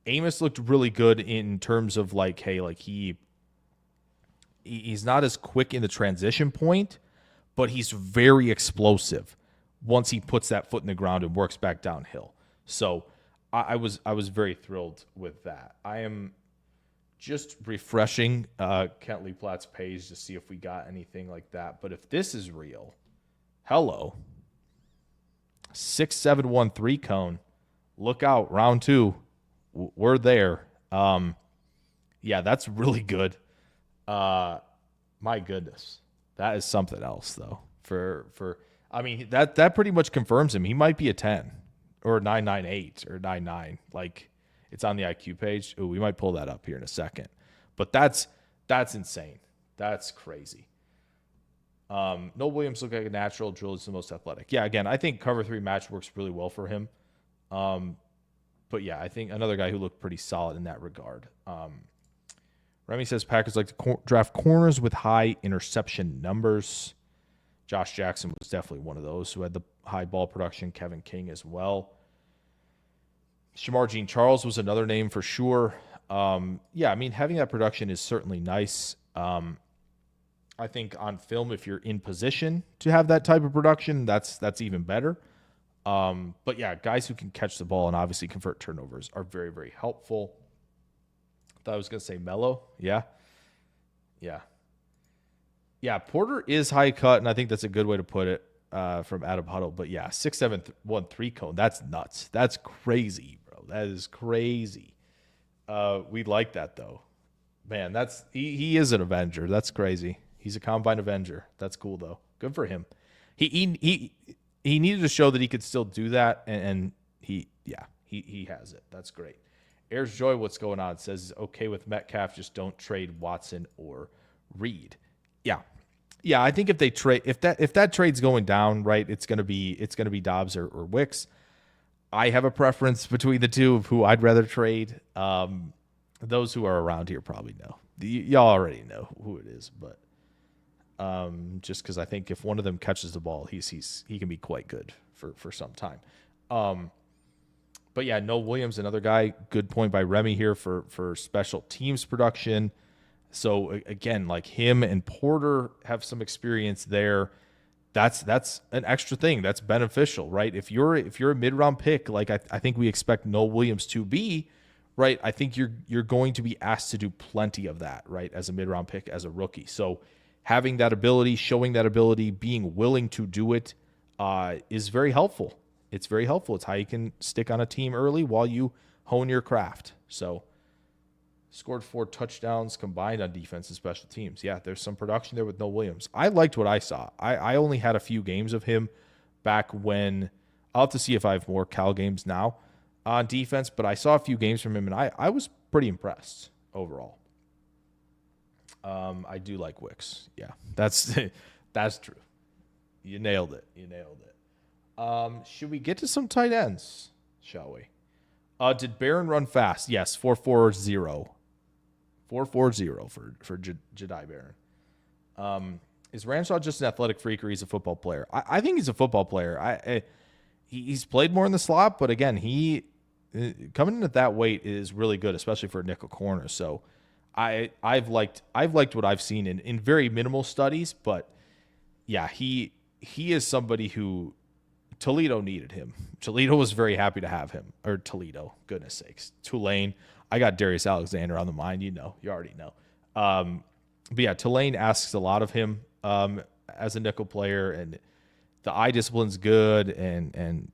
Amos looked really good in terms of like, hey, like he's not as quick in the transition point, but he's very explosive once he puts that foot in the ground and works back downhill. So I was very thrilled with that. I am just refreshing Kent Lee Platt's page to see if we got anything like that. But if this is real, hello. 6713 cone. Look out, round 2. We're there. Yeah, that's really good. My goodness, that is something else though. I mean that pretty much confirms him. He might be a 10 or 998 or 99. Like it's on the IQ page. Oh, we might pull that up here in a second. But that's insane. That's crazy. No Williams looked like a natural. Drill is the most athletic. Yeah, again, I think cover 3 match works really well for him. But yeah, I think another guy who looked pretty solid in that regard. Remy says Packers like to draft corners with high interception numbers. Josh Jackson was definitely one of those who had the high ball production. Kevin King as well. Shamar Jean Charles was another name for sure. Yeah, I mean, having that production is certainly nice. I think on film, if you're in position to have that type of production, that's even better. But yeah, guys who can catch the ball and obviously convert turnovers are very, very helpful. I thought I was going to say Mello. Yeah. Porter is high cut, and I think that's a good way to put it from Adam Huddle. But yeah, 6'7", 1'3" cone. That's nuts. That's crazy, bro. That is crazy. We like that though, man. He is an Avenger. That's crazy. He's a combine Avenger. That's cool though. Good for him. He needed to show that he could still do that, and he has it. That's great. Airs Joy, what's going on? Says okay with Metcalf, just don't trade Watson or Reed. Yeah. I think if they trade, if that trade's going down, right, it's gonna be Dobbs or Wicks. I have a preference between the two of who I'd rather trade. Those who are around here probably know. Y'all already know who it is, but just because I think if one of them catches the ball, he can be quite good for some time. But yeah, Noah Williams, another guy. Good point by Remy here for special teams production. So again, like him and Porter have some experience there. That's an extra thing that's beneficial, right? If you're a mid-round pick, like I think we expect Noel Williams to be, right? I think you're going to be asked to do plenty of that, right? As a mid-round pick, as a rookie. So having that ability, showing that ability, being willing to do it is very helpful. It's very helpful. It's how you can stick on a team early while you hone your craft. So scored 4 touchdowns combined on defense and special teams. Yeah, there's some production there with Noel Williams. I liked what I saw. I only had a few games of him back when. I'll have to see if I have more Cal games now on defense, but I saw a few games from him, and I was pretty impressed overall. I do like Wicks. Yeah, that's true. You nailed it. Should we get to some tight ends, shall we? Did Barron run fast? Yes, 4.40. 4.40 for Jedi Barron. Is Ramsaw just an athletic freak or he's a football player? I think he's a football player. He's played more in the slot, but again, he coming in at that weight is really good, especially for a nickel corner. So I've liked what I've seen in very minimal studies, but yeah, he is somebody who Toledo needed him. Toledo was very happy to have him. Or Toledo, goodness sakes. Tulane. I got Darius Alexander on the mind. You already know. But yeah, Tulane asks a lot of him as a nickel player, and the eye discipline's good, and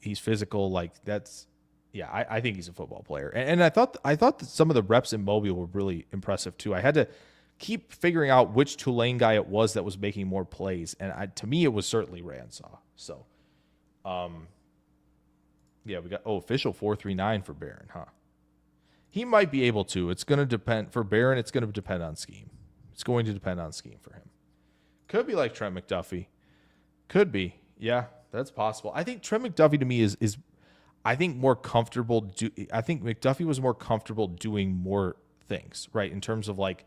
he's physical. Like that's, yeah, I think he's a football player. And I thought that some of the reps in Mobile were really impressive too. I had to keep figuring out which Tulane guy it was that was making more plays, and to me it was certainly Ransaw. So, yeah, we got official 4.39 for Barron, huh? He might be able to. It's going to depend for Barron. It's going to depend on scheme. It's going to depend on scheme for him. Could be like Trent McDuffie. Could be. Yeah, that's possible. I think Trent McDuffie to me is I think more comfortable. I think McDuffie was more comfortable doing more things, right? In terms of like,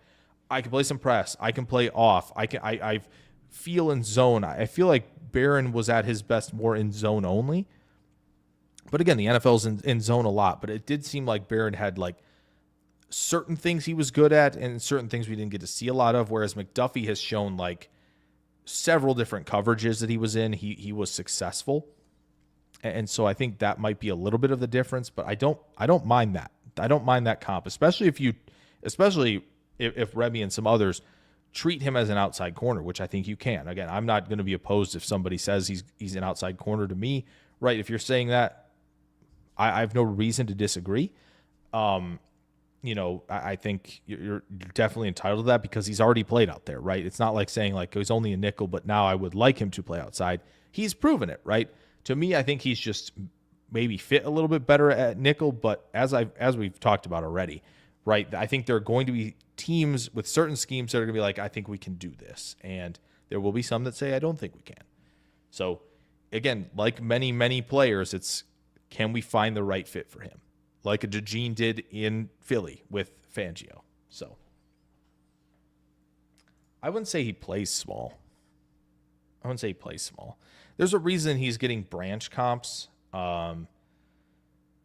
I can play some press. I can play off. I feel in zone. I feel like Barron was at his best more in zone only. But again, the NFL's in zone a lot. But it did seem like Barron had like certain things he was good at and certain things we didn't get to see a lot of. Whereas McDuffie has shown like several different coverages that he was in. He was successful. And so I think that might be a little bit of the difference. But I don't mind that. I don't mind that comp, especially if Remy and some others treat him as an outside corner, which I think you can. Again, I'm not going to be opposed if somebody says he's an outside corner to me, right? If you're saying that, I have no reason to disagree. I think you're definitely entitled to that because he's already played out there, right? It's not like saying like he's only a nickel, but now I would like him to play outside. He's proven it, right? To me, I think he's just maybe fit a little bit better at nickel, but as we've talked about already, right? I think there are going to be teams with certain schemes that are going to be like, I think we can do this. And there will be some that say, I don't think we can. So again, like many, many players, it's, can we find the right fit for him? Like a DeJean did in Philly with Fangio. So I wouldn't say he plays small. There's a reason he's getting branch comps, and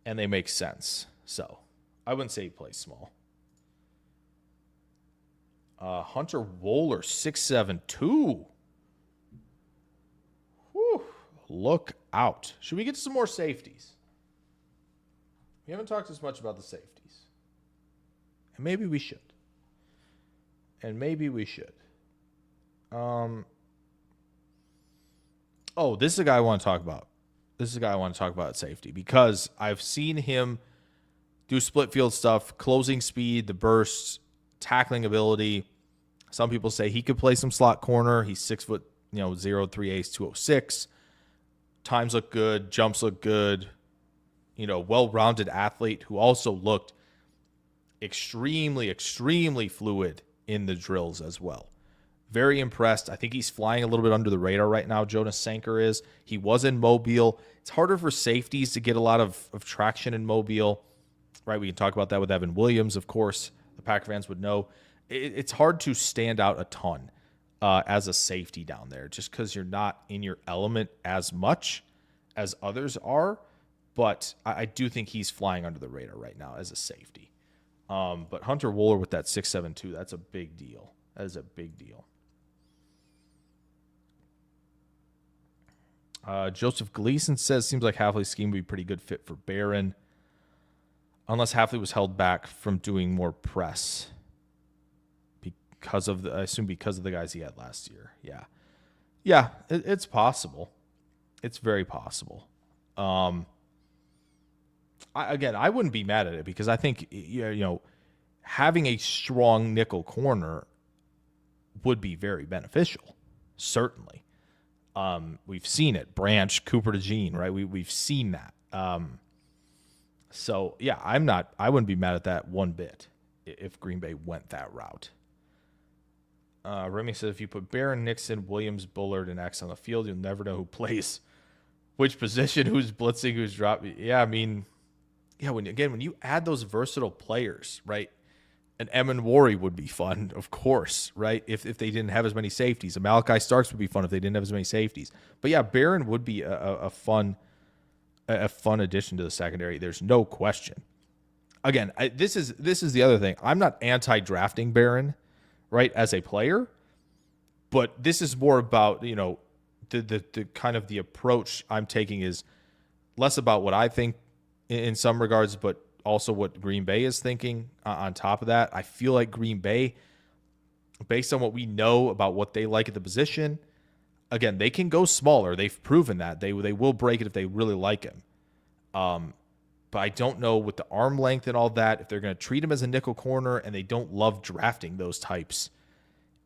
they make sense. So I wouldn't say he plays small. Hunter Wohler, 6'7", Whew, look out. Should we get to some more safeties? We haven't talked as much about the safeties. And maybe we should. This is a guy I want to talk about. At safety because I've seen him do split field stuff, closing speed, the bursts, tackling ability. Some people say he could play some slot corner. He's 6 foot, 0.3 206. Times look good, jumps look good. Well-rounded athlete who also looked extremely, extremely fluid in the drills as well. Very impressed. I think he's flying a little bit under the radar right now. Jonas Sanker is. He was in Mobile. It's harder for safeties to get a lot of traction in Mobile, right? We can talk about that with Evan Williams, of course. The Packer fans would know. It's hard to stand out a ton as a safety down there just because you're not in your element as much as others are. But I do think he's flying under the radar right now as a safety. But Hunter Wooler with that 6.72, that's a big deal. That is a big deal. Joseph Gleason says, seems like Hafley's scheme would be a pretty good fit for Barron, unless Hafley was held back from doing more press because of the guys he had last year. Yeah, it's possible. It's very possible. I wouldn't be mad at it because I think having a strong nickel corner would be very beneficial. Certainly. We've seen it. Branch, Cooper to Jean, right? We've seen that. So yeah, I wouldn't be mad at that one bit if Green Bay went that route. Remy says, if you put Barron, Nixon, Williams, Bullard, and X on the field, you'll never know who plays which position, who's blitzing, who's dropping. Yeah, I mean, when you add those versatile players, right? And Emmanwori would be fun, of course, right? If they didn't have as many safeties. And Malachi Starks would be fun if they didn't have as many safeties. But yeah, Barron would be a fun addition to the secondary. There's no question. Again, this is the other thing. I'm not anti-drafting Barron, right, as a player, but this is more about, the kind of the approach I'm taking is less about what I think in some regards, but also what Green Bay is thinking on top of that. I feel like Green Bay, based on what we know about what they like at the position, again, they can go smaller. They've proven that. They will break it if they really like him. But I don't know with the arm length and all that, if they're going to treat him as a nickel corner, and they don't love drafting those types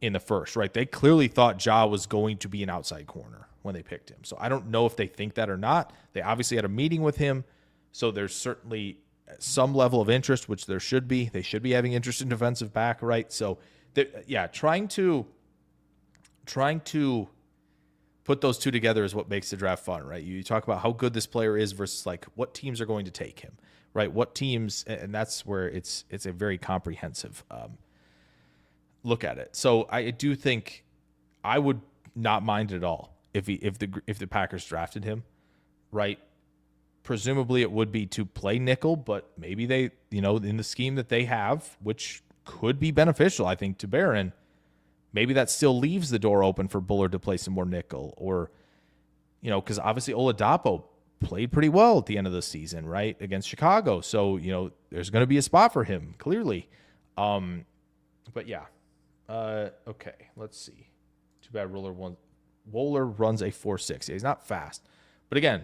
in the first, right? They clearly thought Ja was going to be an outside corner when they picked him. So I don't know if they think that or not. They obviously had a meeting with him, so there's certainly some level of interest, which there should be. They should be having interest in defensive back, right? So, trying to put those two together is what makes the draft fun, right? You talk about how good this player is versus like what teams are going to take him, right? What teams, and that's where it's a very comprehensive look at it. So I do think I would not mind it at all if the Packers drafted him, right? Presumably it would be to play nickel, but maybe they, in the scheme that they have, which could be beneficial, I think, to Barron, maybe that still leaves the door open for Bullard to play some more nickel, or, because obviously Oladapo played pretty well at the end of the season, right, against Chicago. So, there's going to be a spot for him, clearly. But yeah. Okay, let's see. Too bad Wohler runs a 4.6. He's not fast. But again,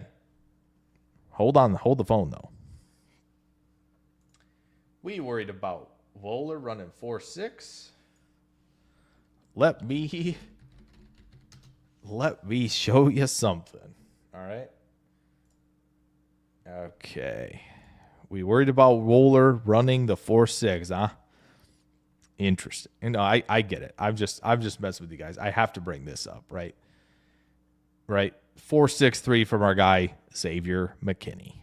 hold the phone, though. We worried about Wohler running 4.6. Let me show you something. All right. Okay. We worried about Wohler running the 4.6, huh? Interesting. I get it. I'm just messing with you guys. I have to bring this up, right? Right. 4.63 from our guy Xavier McKinney,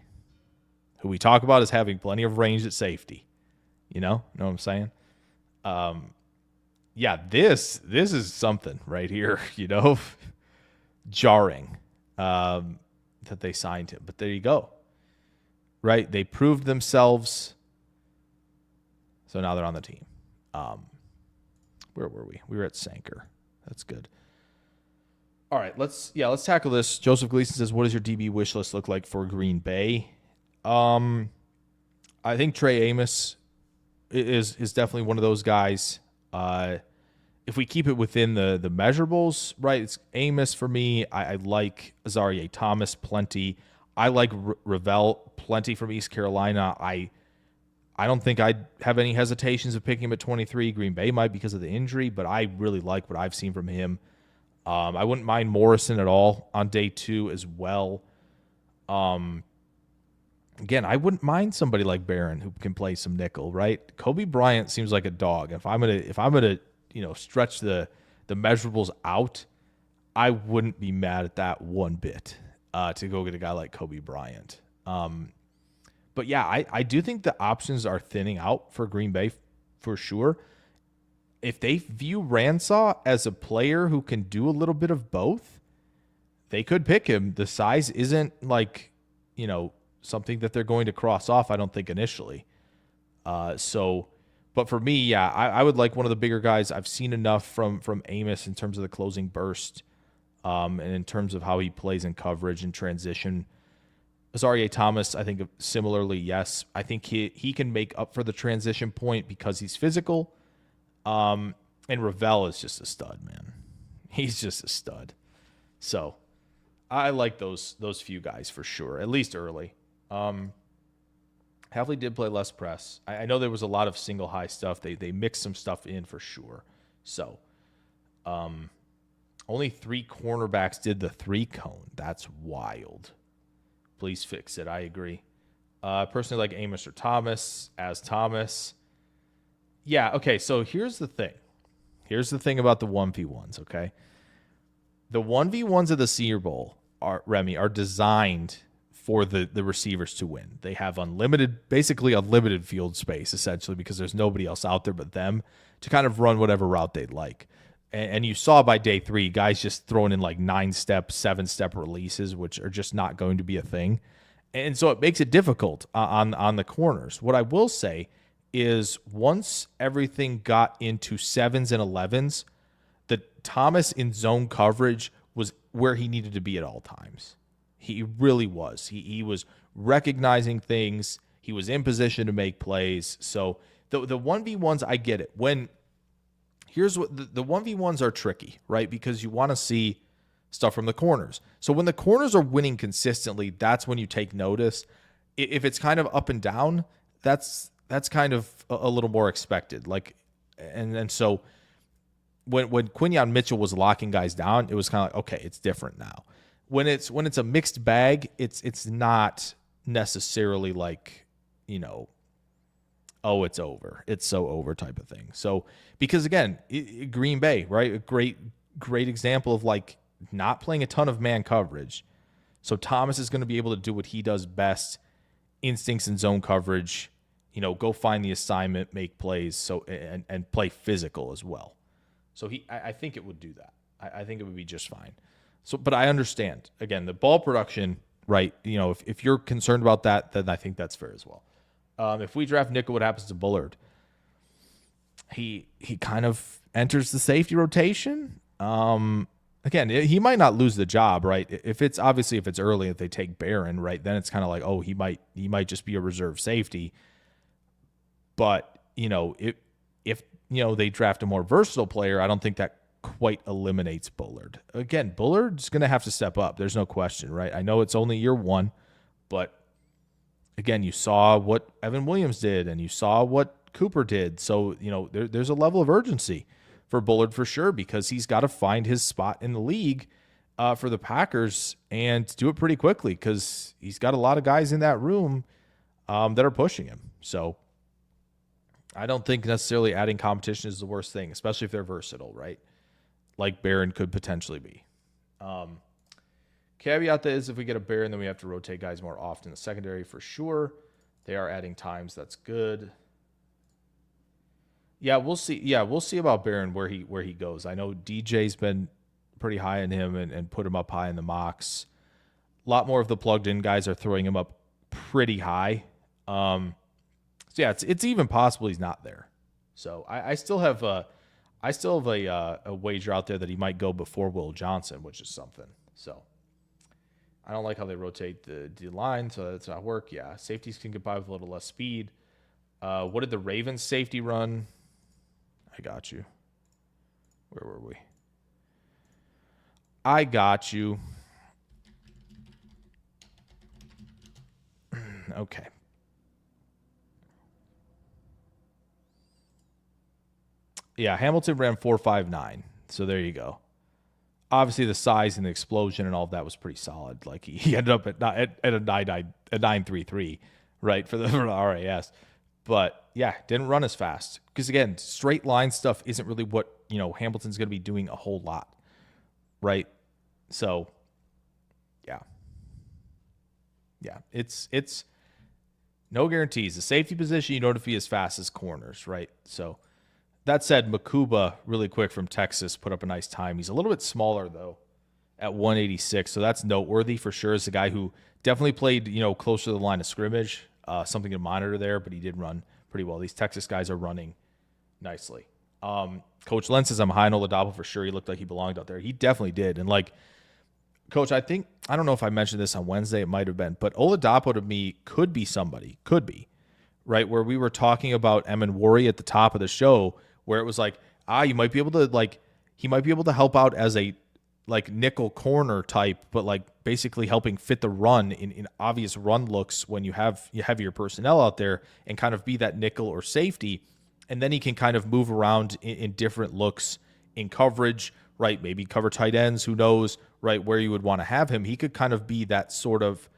who we talk about as having plenty of range at safety. Know what I'm saying? Yeah, this is something right here, jarring that they signed him. But there you go. Right? They proved themselves. So now they're on the team. Where were we? We were at Sanker. That's good. All right, let's tackle this. Joseph Gleason says, what does your DB wish list look like for Green Bay? I think Trey Amos is definitely one of those guys. If we keep it within the measurables, right, it's Amos for me. I like Azarie Thomas plenty. I like Ravel plenty from East Carolina. I don't think I'd have any hesitations of picking him at 23. Green Bay might because of the injury, but I really like what I've seen from him. I wouldn't mind Morrison at all on day 2 as well. Again, I wouldn't mind somebody like Barron who can play some nickel, right? Kobe Bryant seems like a dog. If I'm gonna stretch the measurables out, I wouldn't be mad at that one bit to go get a guy like Kobe Bryant. But yeah, I do think the options are thinning out for Green Bay for sure. If they view Ransaw as a player who can do a little bit of both, they could pick him. The size isn't like, something that they're going to cross off, I don't think, initially. But for me, yeah, I would like one of the bigger guys. I've seen enough from Amos in terms of the closing burst, and in terms of how he plays in coverage and transition. Azareye'h Thomas, I think similarly, yes. I think he can make up for the transition point because he's physical. And Ravel is just a stud, man. He's just a stud. So I like those few guys for sure, at least early. Havley did play less press. I know there was a lot of single high stuff. They mixed some stuff in for sure. So only 3 cornerbacks did the 3-cone. That's wild. Please fix it. I agree. Personally, like Amos or Thomas as Thomas. Yeah, okay, so here's the thing. Here's the thing about the 1v1s, okay? The 1v1s of the Senior Bowl, are designed for the receivers to win. They have basically unlimited field space, essentially, because there's nobody else out there but them to kind of run whatever route they'd like. And you saw by day 3, guys just throwing in like 9-step, 7-step releases, which are just not going to be a thing. And so it makes it difficult on the corners. What I will say is once everything got into 7s and 11s, the Thomas in zone coverage was where he needed to be at all times. He really was. He was recognizing things. He was in position to make plays. So the 1v1s, I get it. Here's what the 1v1s are tricky, right? Because you want to see stuff from the corners. So when the corners are winning consistently, that's when you take notice. If it's kind of up and down, that's kind of a little more expected. And so when Quinyon Mitchell was locking guys down, it was kind of like, okay, it's different now. When it's a mixed bag, it's not necessarily like, oh, it's over. It's so over type of thing. So because again, Green Bay, right? A great example of like not playing a ton of man coverage. So Thomas is going to be able to do what he does best, instincts and zone coverage, go find the assignment, make plays, and play physical as well. So I think it would do that. I think it would be just fine. So, but I understand, again, the ball production, right? If you're concerned about that, then I think that's fair as well. If we draft nickel, what happens to Bullard? He kind of enters the safety rotation. Again, he might not lose the job, right? If it's early, if they take Barron, right, then it's kind of like, oh, he might just be a reserve safety. But if they draft a more versatile player, I don't think that quite eliminates Bullard. Again, Bullard's going to have to step up. There's no question, right? I know it's only year 1, but again, you saw what Evan Williams did, and you saw what Cooper did. So, there's a level of urgency for Bullard for sure, because he's got to find his spot in the league for the Packers and do it pretty quickly, because he's got a lot of guys in that room that are pushing him. So I don't think necessarily adding competition is the worst thing, especially if they're versatile, right? Like Barron could potentially be. Caveat that is, if we get a Barron, then we have to rotate guys more often in the secondary for sure. They are adding times. That's good. Yeah, we'll see. Yeah, we'll see about Barron where he goes. I know DJ's been pretty high on him and put him up high in the mocks. A lot more of the plugged in guys are throwing him up pretty high. So yeah, it's even possible he's not there. So I still have a wager out there that he might go before Will Johnson, which is something. So I don't like how they rotate the line, so that's not work. Yeah, safeties can get by with a little less speed. What did the Ravens safety run? I got you. Where were we? I got you. Okay. Yeah, Hamilton ran 4.59. So there you go. Obviously, the size and the explosion and all of that was pretty solid. Like he ended up at a 9.33, right, for the RAS. But yeah, didn't run as fast because again, straight line stuff isn't really what Hamilton's going to be doing a whole lot, right? So yeah, it's no guarantees. The safety position you don't have to be as fast as corners, right? So. That said, Makuba, really quick from Texas, put up a nice time. He's a little bit smaller, though, at 186, so that's noteworthy for sure. It's a guy who definitely played, closer to the line of scrimmage, something to monitor there, but he did run pretty well. These Texas guys are running nicely. Coach Len says I'm high on Oladapo for sure. He looked like he belonged out there. He definitely did. And like, Coach, I don't know if I mentioned this on Wednesday. It might have been, but Oladapo to me could be somebody, right? Where we were talking about Emmanwori at the top of the show, where it was like, you might be able to like, he might be able to help out as a like nickel corner type, but like basically helping fit the run in obvious run looks when you have your personnel out there and kind of be that nickel or safety. And then he can kind of move around in different looks in coverage, right? Maybe cover tight ends, who knows, right? Where you would want to have him. He could kind of be that sort of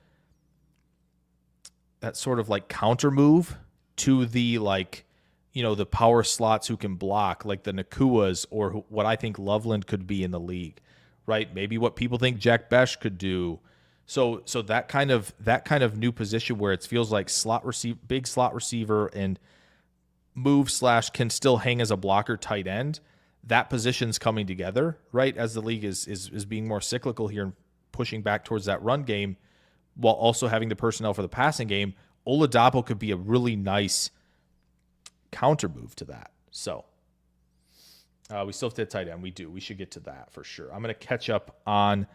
like counter move to the like, the power slots who can block, like the Nakuas or what I think Loveland could be in the league, right? Maybe what people think Jack Besh could do. So that kind of new position where it feels like big slot receiver and move / can still hang as a blocker tight end. That position's coming together, right? As the league is being more cyclical here and pushing back towards that run game while also having the personnel for the passing game. Oladapo could be a really nice counter move to that. So we still have to hit tight end. We should get to that for sure. I'm going to catch up on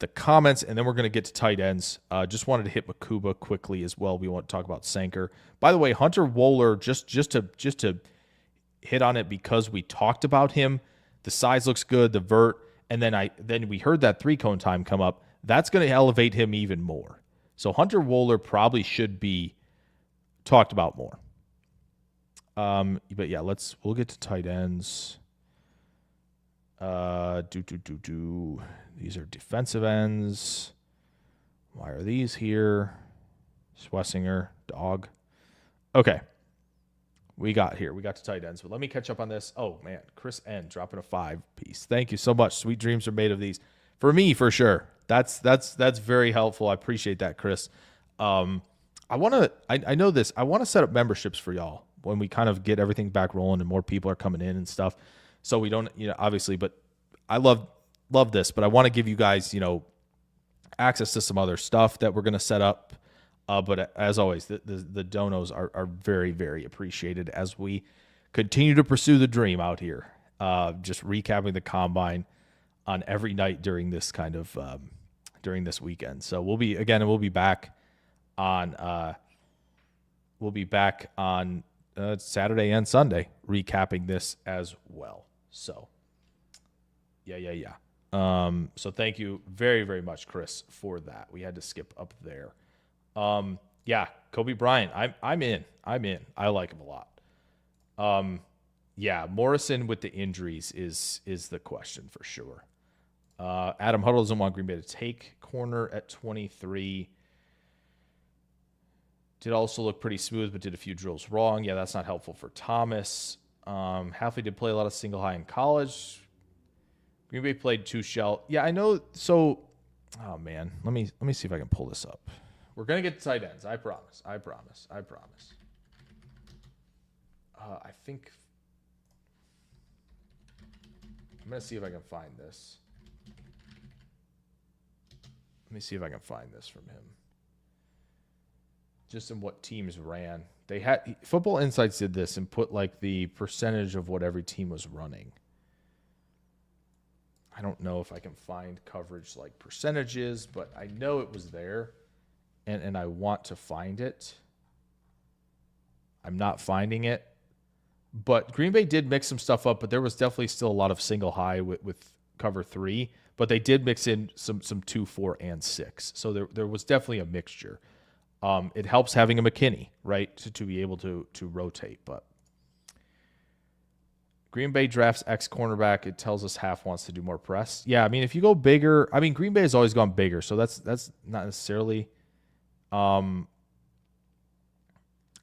the comments, and then we're going to get to tight ends. Just wanted to hit Makuba quickly as well. We want to talk about Sanker. By the way, Hunter Wohler, just to hit on it because we talked about him. The size looks good, the vert, and then we heard that 3-cone time come up. That's going to elevate him even more. So Hunter Wohler probably should be talked about more. But yeah, we'll get to tight ends. These are defensive ends. Why are these here? Swessinger, dog. Okay. We got to tight ends, but let me catch up on this. Oh man, Chris N dropping a 5 piece. Thank you so much. Sweet dreams are made of these. For me, for sure. That's very helpful. I appreciate that, Chris. I know this. I want to set up memberships for y'all when we kind of get everything back rolling and more people are coming in and stuff. So we don't, obviously, but I love this, but I want to give you guys, access to some other stuff that we're going to set up. But as always, the donos are very, very appreciated as we continue to pursue the dream out here. Just recapping the combine on every night during this kind of during this weekend. So we'll be back on Saturday and Sunday recapping this as well. So yeah. So thank you very, very much, Chris, for that. We had to skip up there. Yeah, Kobe Bryant. I'm in. I like him a lot. Yeah, Morrison with the injuries is the question for sure. Adam Huddle doesn't want Green Bay to take corner at 23. Did also look pretty smooth, but did a few drills wrong. Yeah, that's not helpful for Thomas. Halfley did play a lot of single high in college. Green Bay played 2 shell. Yeah, I know. So, oh man, let me see if I can pull this up. We're gonna get to tight ends. I promise. I think I'm gonna see if I can find this. Let me see if I can find this from him. Just in what teams ran. They had Football Insights did this and put like the percentage of what every team was running. I don't know if I can find coverage like percentages, but I know it was there. And I want to find it. I'm not finding it. But Green Bay did mix some stuff up, but there was definitely still a lot of single high with cover 3. But they did mix in some 2, 4, and 6. So there was definitely a mixture. It helps having a McKinney, right, to be able to rotate. But Green Bay drafts X cornerback. It tells us half wants to do more press. Yeah, I mean, if you go bigger, I mean, Green Bay has always gone bigger, so that's not necessarily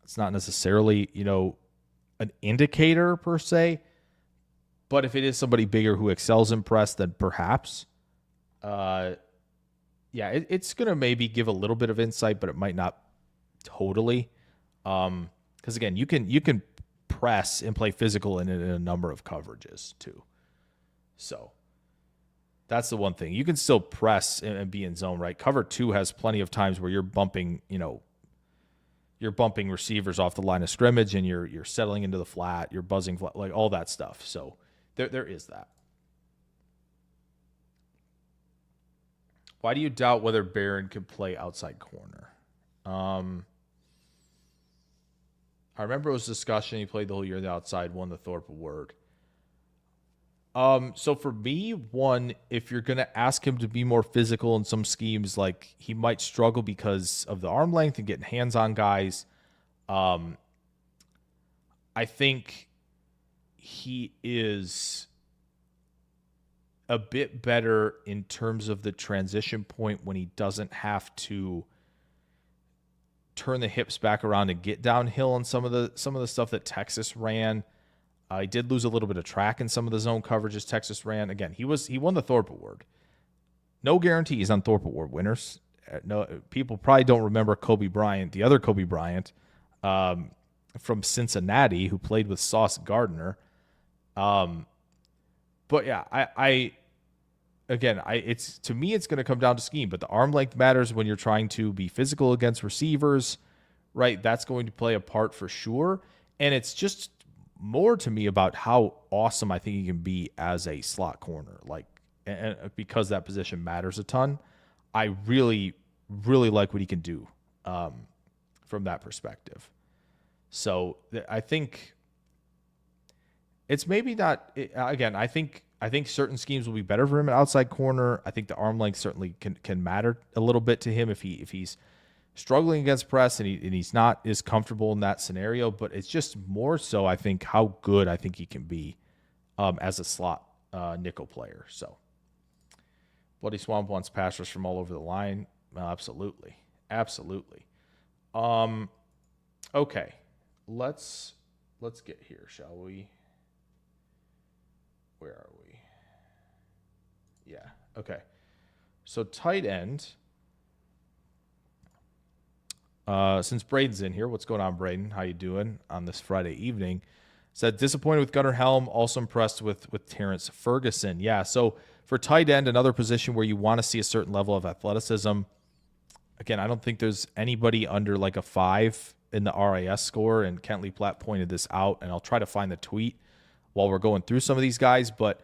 it's not necessarily, an indicator per se, but if it is somebody bigger who excels in press, then perhaps, it's going to maybe give a little bit of insight, but it might not totally. Because again, you can press and play physical in a number of coverages too. So that's the one thing. You can still press and be in zone, right? Cover 2 has plenty of times where you're bumping, you're bumping receivers off the line of scrimmage and you're settling into the flat, you're buzzing flat, like all that stuff. So there is that. Why do you doubt whether Barron could play outside corner? I remember it was discussion. He played the whole year on the outside, won the Thorpe Award. So for me, one, if you're going to ask him to be more physical in some schemes, like he might struggle because of the arm length and getting hands on guys. I think he is a bit better in terms of the transition point when he doesn't have to turn the hips back around and get downhill on some of the stuff that Texas ran. He did lose a little bit of track in some of the zone coverages Texas ran. Again, he won the Thorpe Award. No guarantees on Thorpe Award winners. No, people probably don't remember Kobe Bryant, the other Kobe Bryant from Cincinnati, who played with Sauce Gardner. But yeah, it's to me, it's going to come down to scheme. But the arm length matters when you're trying to be physical against receivers, right? That's going to play a part for sure. And it's just more to me about how awesome I think he can be as a slot corner. Like, and because that position matters a ton, I really, really like what he can do from that perspective. So I think it's maybe not. Again, I think certain schemes will be better for him at outside corner. I think the arm length certainly can matter a little bit to him if he's struggling against press and he's not as comfortable in that scenario. But it's just more so, I think, how good I think he can be as a slot nickel player. So Bloody Swamp wants passers from all over the line. Absolutely. Okay, let's get here, shall we? Where are we? Yeah. Okay. So tight end. Since Braden's in here, what's going on, Braden? How you doing on this Friday evening? Said disappointed with Gunnar Helm. Also impressed with Terrence Ferguson. Yeah. So for tight end, another position where you want to see a certain level of athleticism. Again, I don't think there's anybody under like a 5 in the RIS score, and Kentley Platt pointed this out, and I'll try to find the tweet while we're going through some of these guys, but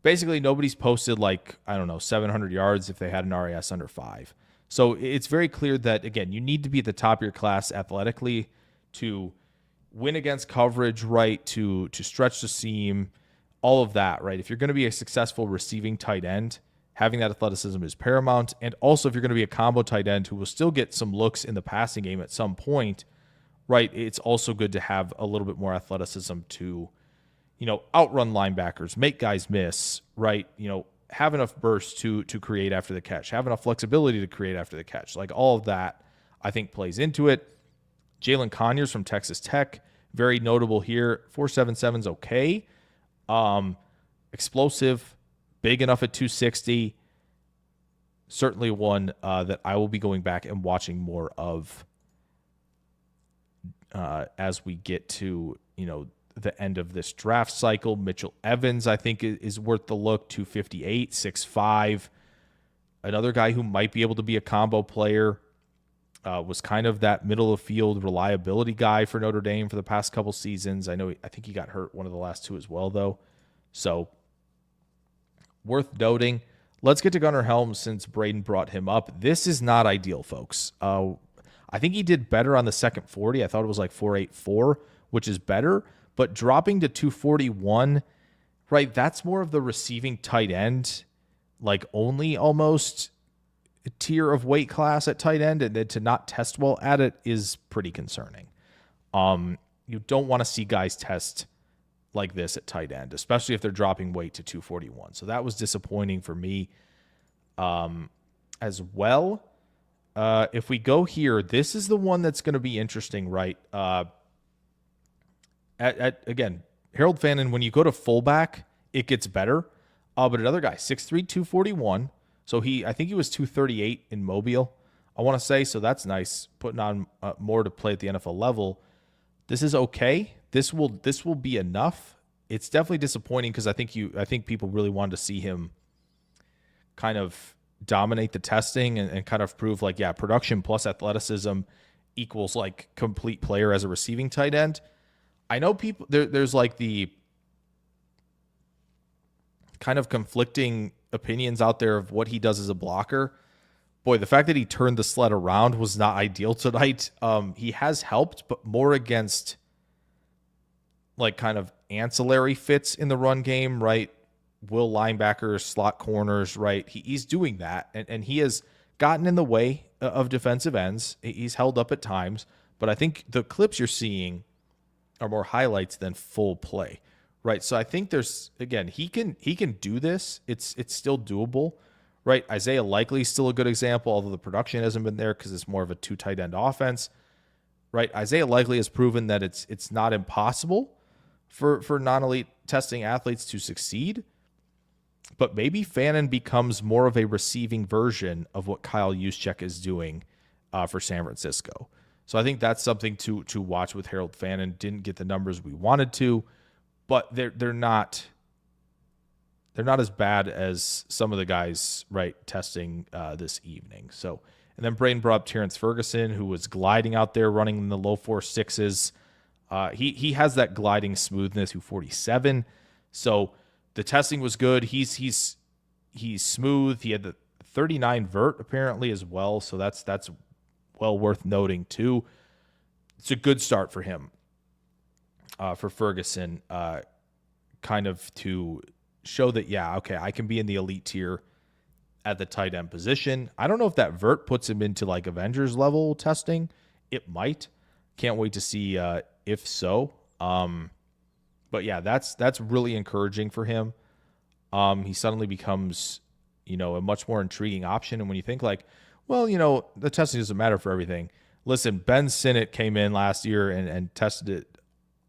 basically nobody's posted 700 yards if they had an RAS under 5. So it's very clear that, again, you need to be at the top of your class athletically to win against coverage, right, to stretch the seam, all of that, right? If you're going to be a successful receiving tight end, having that athleticism is paramount. And also if you're going to be a combo tight end who will still get some looks in the passing game at some point, right, it's also good to have a little bit more athleticism to outrun linebackers, make guys miss, right? Have enough burst to create after the catch, have enough flexibility to create after the catch. Like all of that, I think plays into it. Jalen Conyers from Texas Tech, very notable here. 4.77's okay. Explosive, big enough at 260. Certainly one that I will be going back and watching more of as we get to, the end of this draft cycle. Mitchell Evans, I think, is worth the look. 258, 6'5". Another guy who might be able to be a combo player. Was kind of that middle of field reliability guy for Notre Dame for the past couple seasons. I think he got hurt one of the last two as well, though. So worth noting. Let's get to Gunnar Helm since Braden brought him up. This is not ideal, folks. I think he did better on the second 40. I thought it was like 4.84, which is better. But dropping to 241, right, that's more of the receiving tight end, like only almost a tier of weight class at tight end, and then to not test well at it is pretty concerning. You don't want to see guys test like this at tight end, especially if they're dropping weight to 241. So that was disappointing for me as well. If we go here, this is the one that's going to be interesting, right? Again, Harold Fannin, when you go to fullback, it gets better. But another guy, 6'3", 241. So I think he was 238 in Mobile, I want to say. So that's nice, putting on more to play at the NFL level. This is okay. This will be enough. It's definitely disappointing because I think people really wanted to see him kind of dominate the testing and kind of prove production plus athleticism equals like complete player as a receiving tight end. I know people there's like the kind of conflicting opinions out there of what he does as a blocker. Boy, the fact that he turned the sled around was not ideal tonight. He has helped, but more against like kind of ancillary fits in the run game, right? Will linebackers, slot corners, right? He's doing that, and he has gotten in the way of defensive ends. He's held up at times, but I think the clips you're seeing are more highlights than full play, right? So I think there's, again, he can do this. It's still doable, right? Isaiah Likely is still a good example, although the production hasn't been there because it's more of a two tight end offense, right? Isaiah Likely has proven that it's not impossible for non-elite testing athletes to succeed. But maybe Fannin becomes more of a receiving version of what Kyle Juszczyk is doing for San Francisco. So I think that's something to watch with Harold Fannin. Didn't get the numbers we wanted to, but they're not as bad as some of the guys, right, testing this evening. So, and then Braden brought up Terrence Ferguson, who was gliding out there running in the low 4.6s. He has that gliding smoothness, 247. So the testing was good. He's smooth. He had the 39 vert apparently as well. So that's well worth noting too. It's a good start for him, for Ferguson, kind of to show that, yeah, okay, I can be in the elite tier at the tight end position. I don't know if that vert puts him into like Avengers level testing. It might. Can't wait to see if so. But yeah, that's really encouraging for him. He suddenly becomes, a much more intriguing option. And when you think like, well, the testing doesn't matter for everything. Listen, Ben Sinnott came in last year and tested it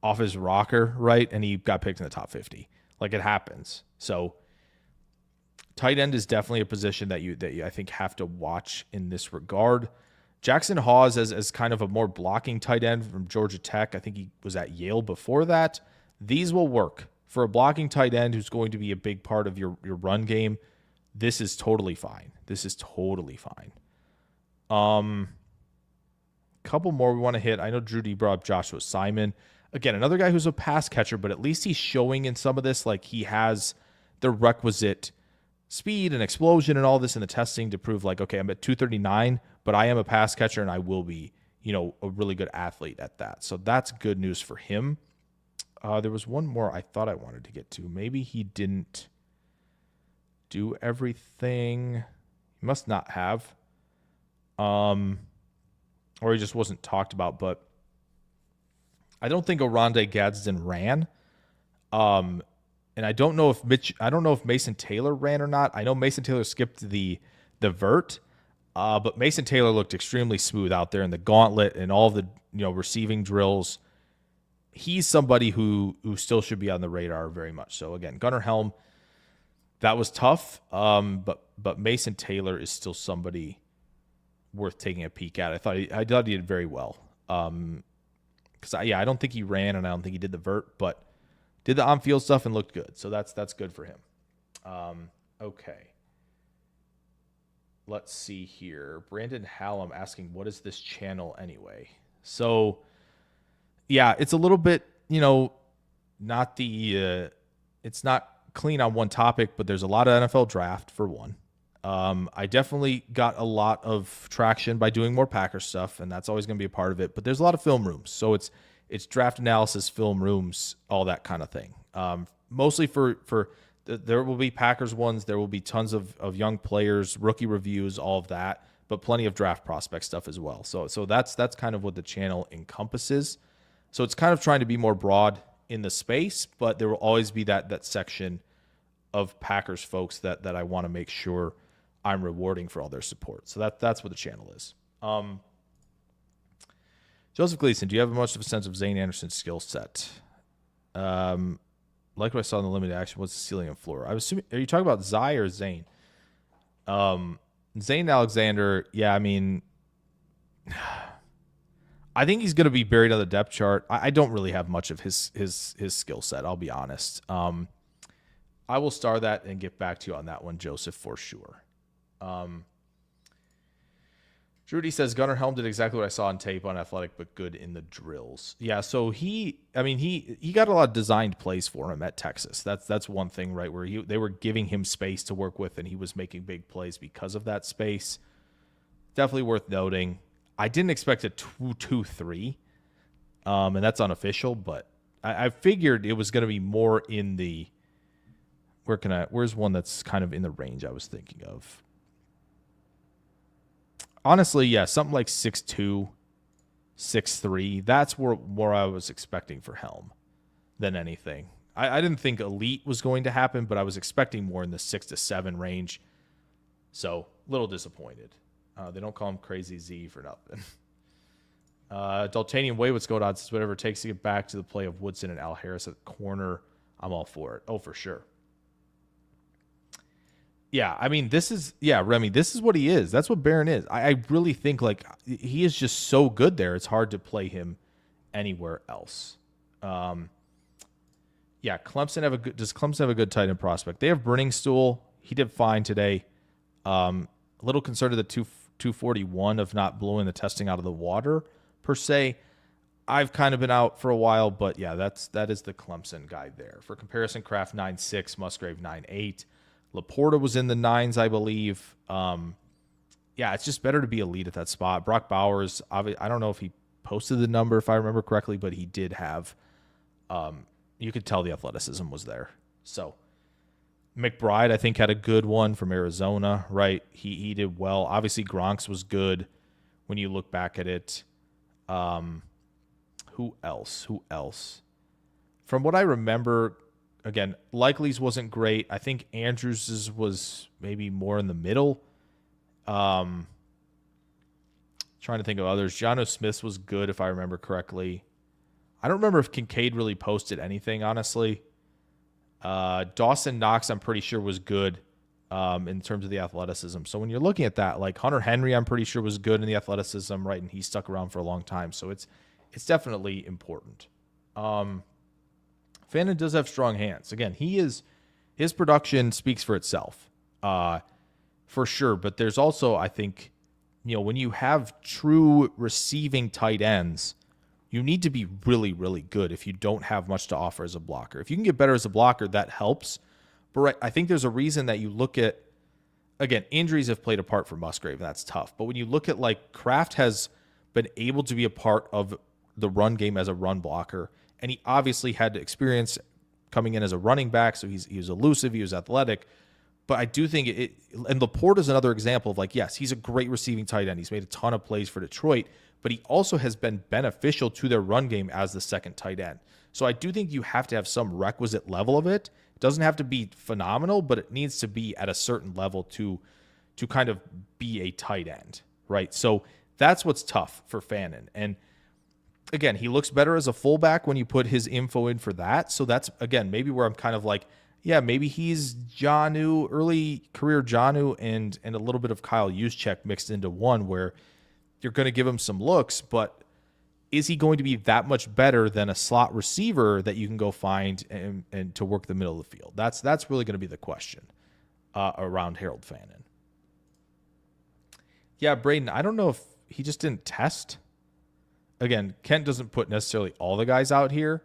off his rocker, right? And he got picked in the top 50. Like, it happens. So tight end is definitely a position that you I think have to watch in this regard. Jackson Hawes as kind of a more blocking tight end from Georgia Tech. I think he was at Yale before that. These will work for a blocking tight end who's going to be a big part of your run game. This is totally fine. Couple more we want to hit. I know Drew D brought up Joshua Simon. Again, another guy who's a pass catcher, but at least he's showing in some of this like he has the requisite speed and explosion and all this in the testing to prove like, okay, I'm at 239, but I am a pass catcher and I will be, a really good athlete at that. So that's good news for him. There was one more I thought I wanted to get to. Maybe he didn't do everything. He must not have. Or he just wasn't talked about, but I don't think Oronde Gadsden ran. And I don't know if Mason Taylor ran or not. I know Mason Taylor skipped the vert, but Mason Taylor looked extremely smooth out there in the gauntlet and all the receiving drills. He's somebody who still should be on the radar very much. So again, Gunnar Helm, that was tough. But Mason Taylor is still somebody worth taking a peek at. I thought he did very well. Because I don't think he ran and I don't think he did the vert, but did the on-field stuff and looked good. So that's good for him. Okay. Let's see here. Brandon Hallam asking, what is this channel anyway? So yeah, it's a little bit, not it's not clean on one topic, but there's a lot of NFL draft for one. I definitely got a lot of traction by doing more Packers stuff, and that's always going to be a part of it. But there's a lot of film rooms, so it's draft analysis, film rooms, all that kind of thing. Mostly for there will be Packers ones, there will be tons of young players, rookie reviews, all of that, but plenty of draft prospect stuff as well. So that's kind of what the channel encompasses. So it's kind of trying to be more broad in the space, but there will always be that section of Packers folks that I want to make sure I'm rewarding for all their support. So that's what the channel is. Joseph Gleason, do you have much of a sense of Zane Anderson's skill set? Like what I saw in the limited action, what's the ceiling and floor? I was assuming, are you talking about Zai or Zane? Zane Alexander, yeah, I mean, I think he's going to be buried on the depth chart. I don't really have much of his skill set, I'll be honest. I will star that and get back to you on that one, Joseph, for sure. Drudy says Gunnar Helm did exactly what I saw on tape on Athletic, but good in the drills. Yeah, so he got a lot of designed plays for him at Texas. That's one thing, right, where they were giving him space to work with, and he was making big plays because of that space. Definitely worth noting. I didn't expect a 2-2-3, and that's unofficial, but I figured it was going to be more in the where's one that's kind of in the range I was thinking of. Honestly, yeah, something like 6'2", 6'3". That's where I was expecting for Helm than anything. I didn't think elite was going to happen, but I was expecting more in the 6 to 7 range. So, a little disappointed. They don't call him Crazy Z for nothing. Daltanian Way, what's going on? Says whatever it takes to get back to the play of Woodson and Al Harris at the corner, I'm all for it. Oh, for sure. Yeah, I mean, Remy, this is what he is. That's what Barron is. I really think, like, he is just so good there. It's hard to play him anywhere else. Clemson does Clemson have a good tight end prospect? They have Brenningstool. He did fine today. A little concerned of the 241 of not blowing the testing out of the water, per se. I've kind of been out for a while, but yeah, that is the Clemson guy there. For comparison, Kraft 9.6, Musgrave 9.8. Laporta was in the 9s, I believe. It's just better to be elite at that spot. Brock Bowers, I don't know if he posted the number, if I remember correctly, but he did have, you could tell the athleticism was there. So McBride, I think, had a good one from Arizona, right? He did well. Obviously, Gronk's was good when you look back at it. Who else? From what I remember, again, Likely's wasn't great. I think Andrews's was maybe more in the middle. Trying to think of others. Jono Smith's was good, if I remember correctly. I don't remember if Kincaid really posted anything, honestly. Dawson Knox, I'm pretty sure, was good in terms of the athleticism. So when you're looking at that, like Hunter Henry, I'm pretty sure was good in the athleticism, right? And he stuck around for a long time. So it's definitely important. Fannin does have strong hands. Again, his production speaks for itself, for sure. But there's also, I think, when you have true receiving tight ends, you need to be really, really good if you don't have much to offer as a blocker. If you can get better as a blocker, that helps. But I think there's a reason that you look at, again, injuries have played a part for Musgrave, and that's tough. But when you look at, like, Kraft has been able to be a part of the run game as a run blocker, and he obviously had experience coming in as a running back, so he was elusive, he was athletic. But I do think and Laporte is another example of, like, yes, he's a great receiving tight end. He's made a ton of plays for Detroit, but he also has been beneficial to their run game as the second tight end. So I do think you have to have some requisite level of it. It doesn't have to be phenomenal, but it needs to be at a certain level to kind of be a tight end, right? So that's what's tough for Fannin. And again, he looks better as a fullback when you put his info in for that. So that's, again, maybe where I'm kind of like, yeah, maybe he's Jonnu, early career Jonnu, and a little bit of Kyle Juszczyk mixed into one, where you're going to give him some looks, but is he going to be that much better than a slot receiver that you can go find and to work the middle of the field? That's really going to be the question around Harold Fannin. Yeah, Braden, I don't know if he just didn't test. Again, Kent doesn't put necessarily all the guys out here,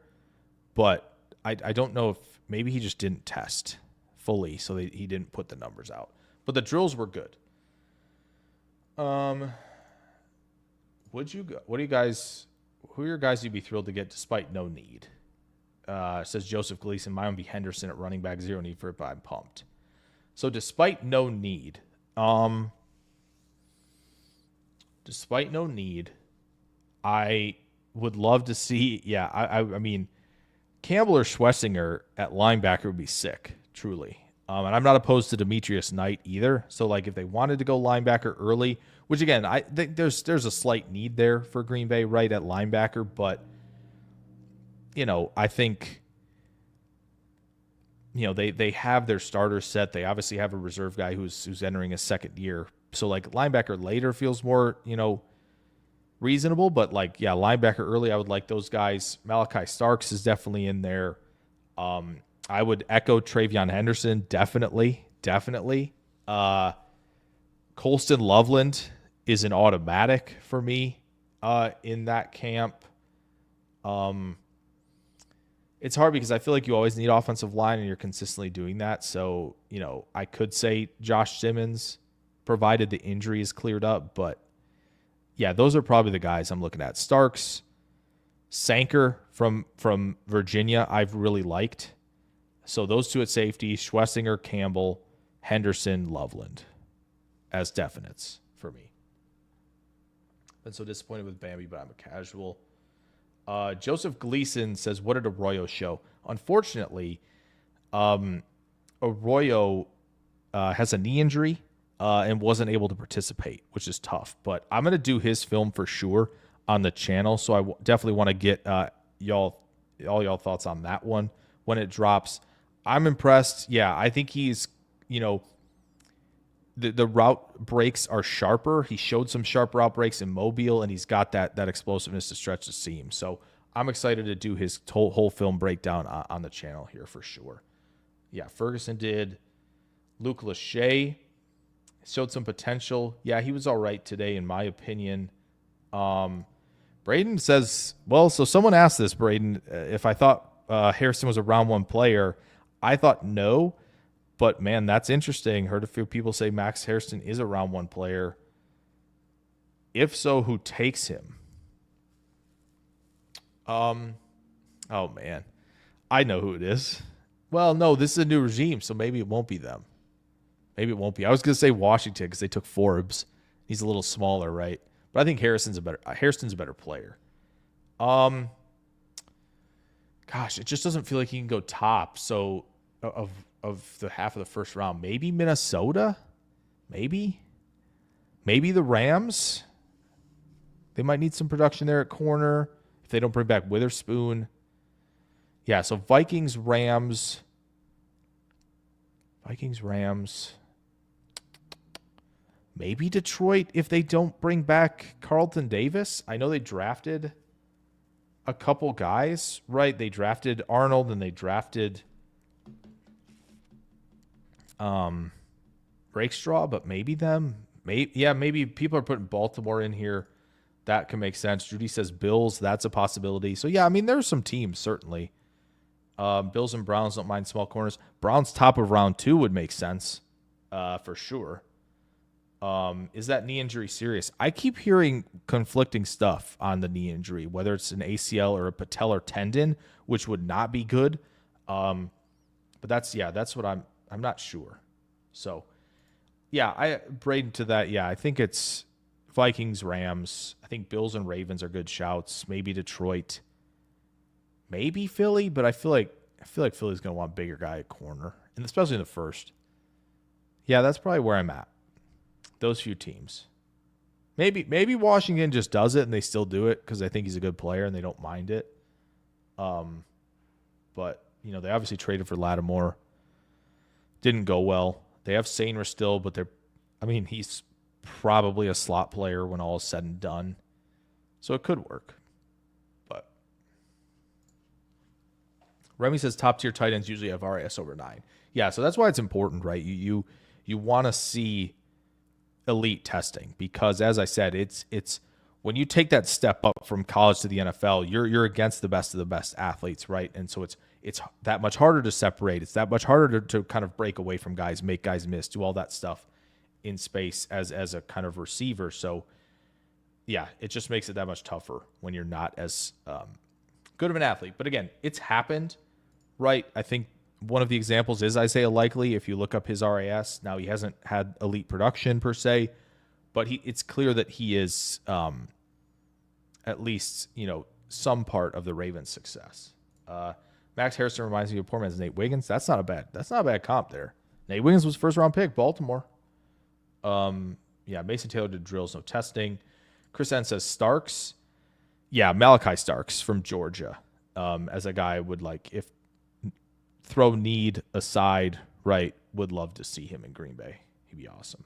but I don't know if maybe he just didn't test fully, so he didn't put the numbers out. But the drills were good. Who are your guys you'd be thrilled to get despite no need? Says Joseph Gleason, mine would be Henderson at running back, zero need for it, but I'm pumped. So despite no need, I would love to see, I mean, Campbell or Schlesinger at linebacker would be sick, truly. And I'm not opposed to Demetrius Knight either. So, like, if they wanted to go linebacker early, which, again, I think there's a slight need there for Green Bay, right, at linebacker. But, I think, they have their starter set. They obviously have a reserve guy who's entering his second year. So, like, linebacker later feels more, reasonable. But, like, yeah, linebacker early, I would like those guys. Malachi Starks is definitely in there. I would echo Travion Henderson, definitely. Colston Loveland is an automatic for me in that camp. It's hard because I feel like you always need offensive line and you're consistently doing that. So, I could say Josh Simmons, provided the injury is cleared up. But, yeah, those are probably the guys I'm looking at. Starks, Sanker from Virginia, I've really liked. So those two at safety, Schlesinger, Campbell, Henderson, Loveland as definites for me. Been so disappointed with Bambi, but I'm a casual. Joseph Gleason says, what did Arroyo show? Unfortunately, Arroyo has a knee injury and wasn't able to participate, which is tough. But I'm going to do his film for sure on the channel, so I definitely want to get all y'all thoughts on that one when it drops. I'm impressed. Yeah, I think he's, the route breaks are sharper. He showed some sharp route breaks in Mobile, and he's got that explosiveness to stretch the seam. So I'm excited to do his whole film breakdown on the channel here for sure. Yeah, Ferguson did. Luke Lachey showed some potential. Yeah, he was all right today, in my opinion. Braden says, well, so someone asked this, Braden, if I thought Harrison was a round one player. I thought no. But, man, that's interesting. Heard a few people say Max Harrison is a round one player. If so, who takes him? Oh, man. I know who it is. Well, no, this is a new regime, so maybe it won't be them. Maybe it won't be. I was going to say Washington because they took Forbes. He's a little smaller, right? But I think Harrison's a better player. Gosh, it just doesn't feel like he can go top. So of the half of the first round, maybe Minnesota, maybe the Rams. They might need some production there at corner if they don't bring back Witherspoon. Yeah, so Vikings, Rams. Maybe Detroit if they don't bring back Carlton Davis. I know they drafted a couple guys, right? They drafted Arnold and they drafted Rakestraw, but maybe them. Maybe people are putting Baltimore in here. That can make sense. Judy says Bills. That's a possibility. So, yeah, I mean, there's some teams, certainly. Bills and Browns don't mind small corners. Browns top of round 2 would make sense for sure. Is that knee injury serious? I keep hearing conflicting stuff on the knee injury, whether it's an ACL or a patellar tendon, which would not be good. But that's what I'm not sure. So, yeah, Braden to that. Yeah, I think it's Vikings, Rams. I think Bills and Ravens are good shouts. Maybe Detroit. Maybe Philly, but I feel like Philly's going to want a bigger guy at corner, and especially in the first. Yeah, that's probably where I'm at. Those few teams. Maybe Washington just does it and they still do it because they think he's a good player and they don't mind it. But, they obviously traded for Lattimore. Didn't go well. They have Sainer still, but he's probably a slot player when all is said and done. So it could work. But Remy says top tier tight ends usually have RAS over 9. Yeah, so that's why it's important, right? You want to see elite testing because, as I said, it's when you take that step up from college to the NFL, you're against the best of the best athletes, right? And so it's that much harder to separate. It's that much harder to kind of break away from guys, make guys miss, do all that stuff in space as a kind of receiver. So, yeah, it just makes it that much tougher when you're not as good of an athlete. But again, it's happened, right? I think one of the examples is Isaiah Likely. If you look up his RAS, now he hasn't had elite production per se, but it's clear that he is at least, some part of the Ravens' success. Max Harrison reminds me of poor man's Nate Wiggins. That's not a bad comp there. Nate Wiggins was first round pick, Baltimore. Mason Taylor did drills, no testing. Chris N says Starks. Yeah, Malachi Starks from Georgia. As a guy I would like, if throw need aside, right, would love to see him in Green Bay. He'd be awesome.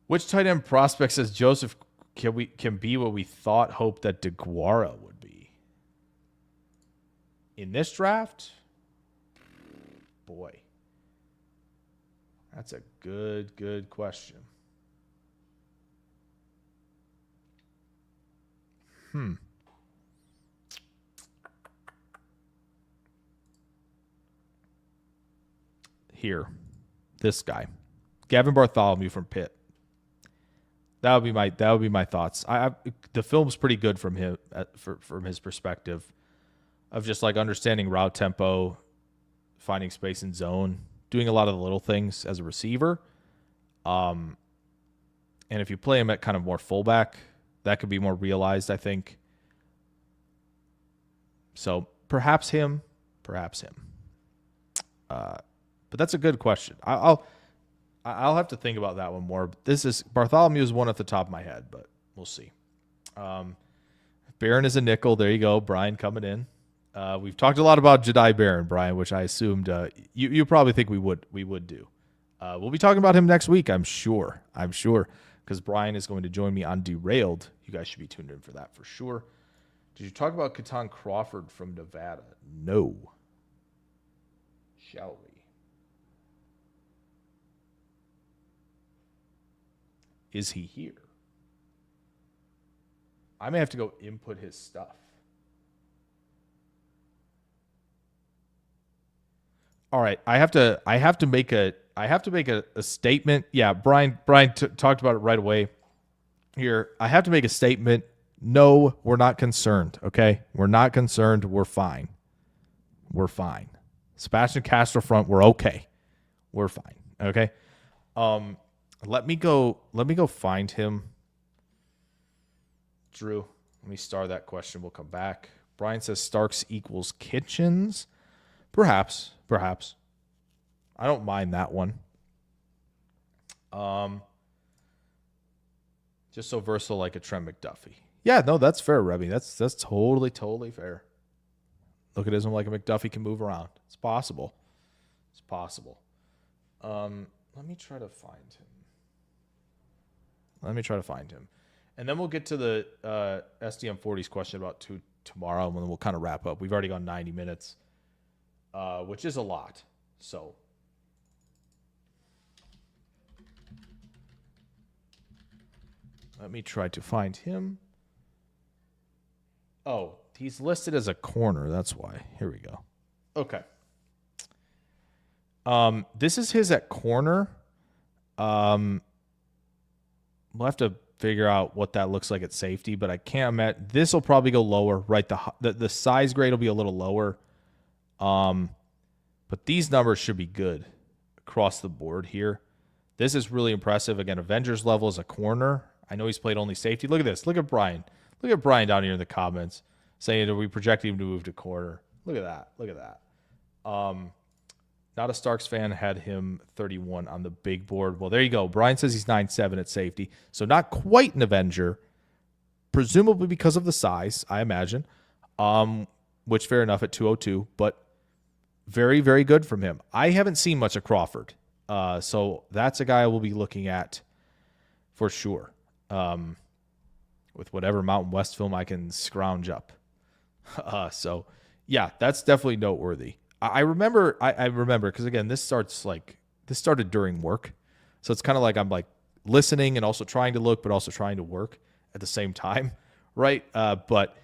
Which tight end prospect says Joseph can be what we hoped that DeGuara would be? In this draft? Boy. That's a good question. Here, this guy, Gavin Bartholomew from Pitt. That would be my thoughts. The film's pretty good from him from his perspective of just like understanding route tempo, finding space in zone, doing a lot of the little things as a receiver. And if you play him at kind of more fullback, that could be more realized, I think. So perhaps him. But that's a good question. I'll have to think about that one more. Bartholomew is one at the top of my head, but we'll see. Barron is a nickel. There you go, Brian coming in. We've talked a lot about Jedi Barron, Brian, which I assumed you probably think we would do. We'll be talking about him next week, I'm sure, because Brian is going to join me on Derailed. You guys should be tuned in for that for sure. Did you talk about Keaton Crawford from Nevada? No. Shall we? Is he here? I may have to go input his stuff. All right, I have to make a statement. Yeah, Brian talked about it right away. Here, I have to make a statement. No, we're not concerned. Okay, we're not concerned. We're fine. Sebastian Castro front. We're okay. We're fine. Okay. Let me go find him. Drew, let me star that question. We'll come back. Brian says Starks equals Kitchens. Perhaps. I don't mind that one. Just so versatile like a Trent McDuffie. Yeah, no, that's fair, Rebby. That's totally fair. Look at him like a McDuffie can move around. It's possible. Let me try to find him. And then we'll get to the SDM40's question about tomorrow, and then we'll kind of wrap up. We've already gone 90 minutes, which is a lot. So let me try to find him. Oh, he's listed as a corner. That's why. Here we go. Okay. This is his at corner. We'll have to figure out what that looks like at safety, but I can't imagine. This will probably go lower, right? The size grade will be a little lower. But these numbers should be good across the board here. This is really impressive. Again, Avengers level is a corner. I know he's played only safety. Look at this. Look at Brian. Look at Brian down here in the comments saying, are we projecting him to move to corner? Look at that. Not a Starks fan, had him 31 on the big board. Well, there you go. Brian says he's 9'7" at safety. So not quite an Avenger, presumably because of the size, I imagine, which fair enough at 202, but very, very good from him. I haven't seen much of Crawford, so that's a guy I will be looking at for sure, with whatever Mountain West film I can scrounge up. So, yeah, that's definitely noteworthy. I remember because again, this started during work, so it's kind of like I'm like listening and also trying to look, but also trying to work at the same time, right? But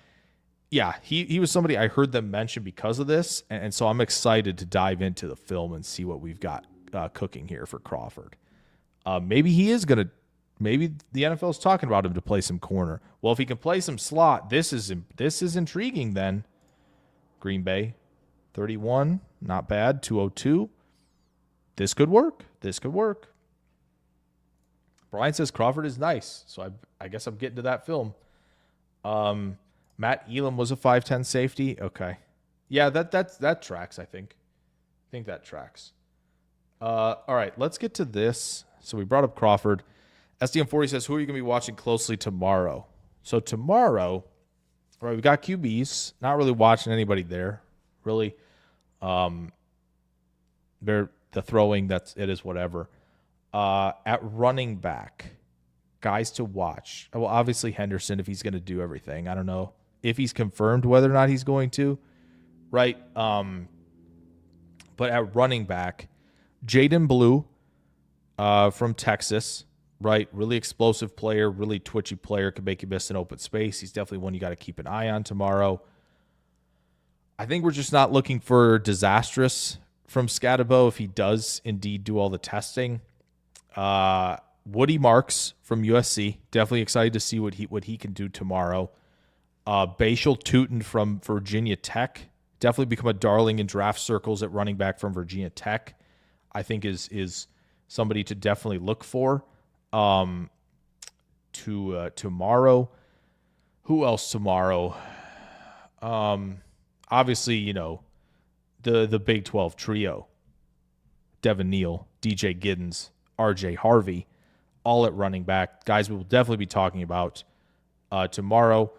yeah, he was somebody I heard them mention because of this, and so I'm excited to dive into the film and see what we've got cooking here for Crawford. Maybe the NFL is talking about him to play some corner. Well, if he can play some slot, this is intriguing. Then Green Bay. 31, not bad. 202. This could work. Brian says Crawford is nice, so I guess I'm getting to that film. Matt Elam was a 5'10" safety. Okay. Yeah, that tracks, I think. I think that tracks. All right, let's get to this. So we brought up Crawford. SDM40 says, who are you going to be watching closely tomorrow? So tomorrow, all right, we got QBs. Not really watching anybody there. Really, they're the throwing. It is whatever. At running back, guys to watch. Well, obviously Henderson if he's going to do everything. I don't know if he's confirmed whether or not he's going to. Right. But at running back, Jaden Blue, from Texas, right? Really explosive player, really twitchy player, could make you miss an open space. He's definitely one you got to keep an eye on tomorrow. I think we're just not looking for disastrous from Scatabo if he does indeed do all the testing. Woody Marks from USC, definitely excited to see what he can do tomorrow. Bashal Tootin from Virginia Tech, definitely become a darling in draft circles at running back from Virginia Tech. I think is somebody to definitely look for. Tomorrow, who else tomorrow? Obviously, the Big 12 trio, Devin Neal, DJ Giddens, RJ Harvey, all at running back. Guys we will definitely be talking about tomorrow.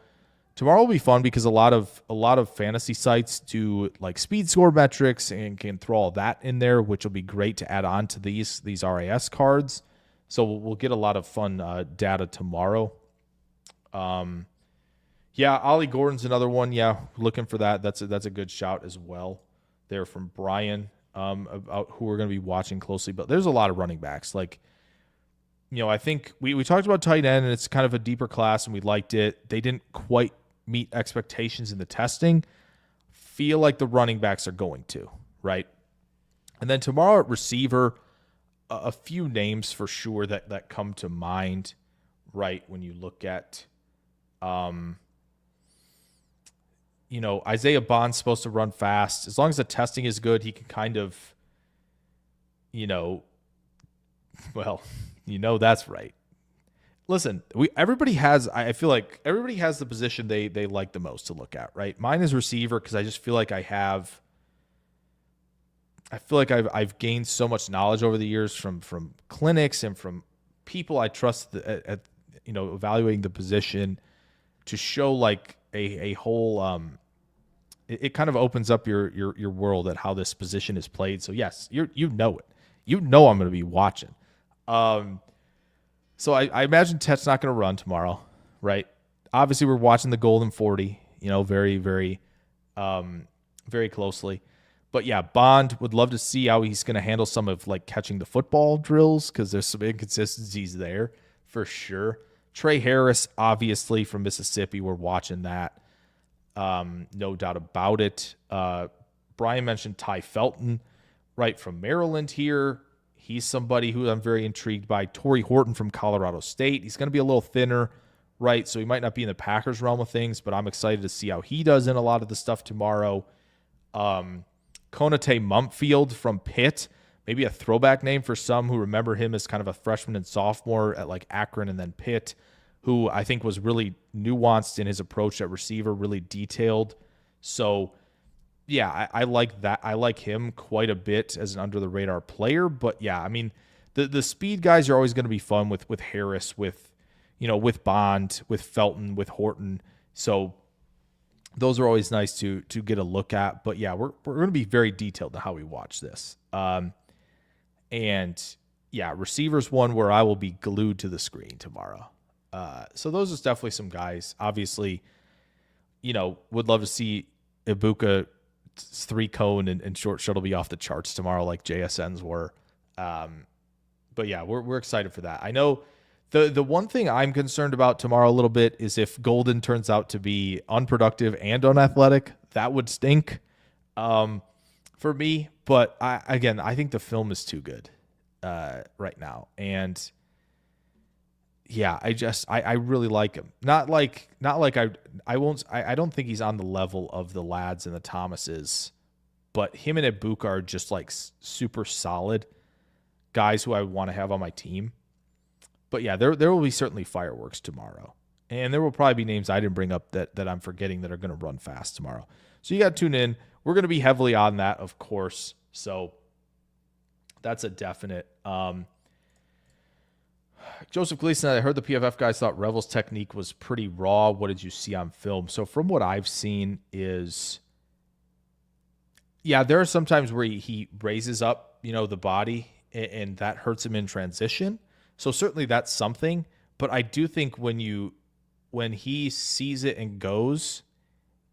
Tomorrow will be fun because a lot of fantasy sites do like speed score metrics and can throw all that in there, which will be great to add on to these RAS cards. So we'll get a lot of fun data tomorrow. Ollie Gordon's another one. Yeah, looking for that. That's a good shout as well. There from Brian about who we're going to be watching closely. But there's a lot of running backs. Like, I think we talked about tight end, and it's kind of a deeper class, and we liked it. They didn't quite meet expectations in the testing. Feel like the running backs are going to, right? And then tomorrow at receiver, a few names for sure that come to mind, right, when you look at Isaiah Bond's supposed to run fast. As long as the testing is good, he can kind of, that's right. Listen, I feel like everybody has the position they like the most to look at, right? Mine is receiver because I just feel like I've gained so much knowledge over the years from clinics and from people I trust at evaluating the position to show like a whole it kind of opens up your world at how this position is played. So yes, you know it. I'm going to be watching. So I imagine Tet's not going to run tomorrow, right? Obviously, we're watching the Golden 40, very, very, very closely. But yeah, Bond, would love to see how he's going to handle some of like catching the football drills because there's some inconsistencies there for sure. Trey Harris, obviously from Mississippi, we're watching that. No doubt about it. Brian mentioned Ty Felton, right, from Maryland here. He's somebody who I'm very intrigued by. Torrey Horton from Colorado State. He's going to be a little thinner, right? So he might not be in the Packers realm of things, but I'm excited to see how he does in a lot of the stuff tomorrow. Konate Mumpfield from Pitt, maybe a throwback name for some who remember him as kind of a freshman and sophomore at like Akron and then Pitt, who I think was really nuanced in his approach at receiver, really detailed. So yeah, I like that. I like him quite a bit as an under the radar player, but yeah, I mean the speed guys are always going to be fun with Harris, with Bond, with Felton, with Horton. So those are always nice to get a look at. But yeah, we're going to be very detailed in how we watch this. And yeah, receivers one where I will be glued to the screen tomorrow. So those are definitely some guys. Obviously, would love to see Ibuka 3-cone and short shuttle be off the charts tomorrow like JSNs were. But yeah, we're excited for that. I know the one thing I'm concerned about tomorrow a little bit is if Golden turns out to be unproductive and unathletic, that would stink for me. But I think the film is too good right now. And yeah, I really like him. I don't think he's on the level of the Lads and the Thomases, but him and Ibuka are just like super solid guys who I want to have on my team. But yeah, there will be certainly fireworks tomorrow. And there will probably be names I didn't bring up that I'm forgetting that are going to run fast tomorrow. So you got to tune in. We're going to be heavily on that, of course. So that's a definite. Joseph Gleason, I heard the PFF guys thought Revel's technique was pretty raw. What did you see on film? So from what I've seen is, yeah, there are some times where he raises up, the body, and that hurts him in transition. So certainly that's something. But I do think when he sees it and goes,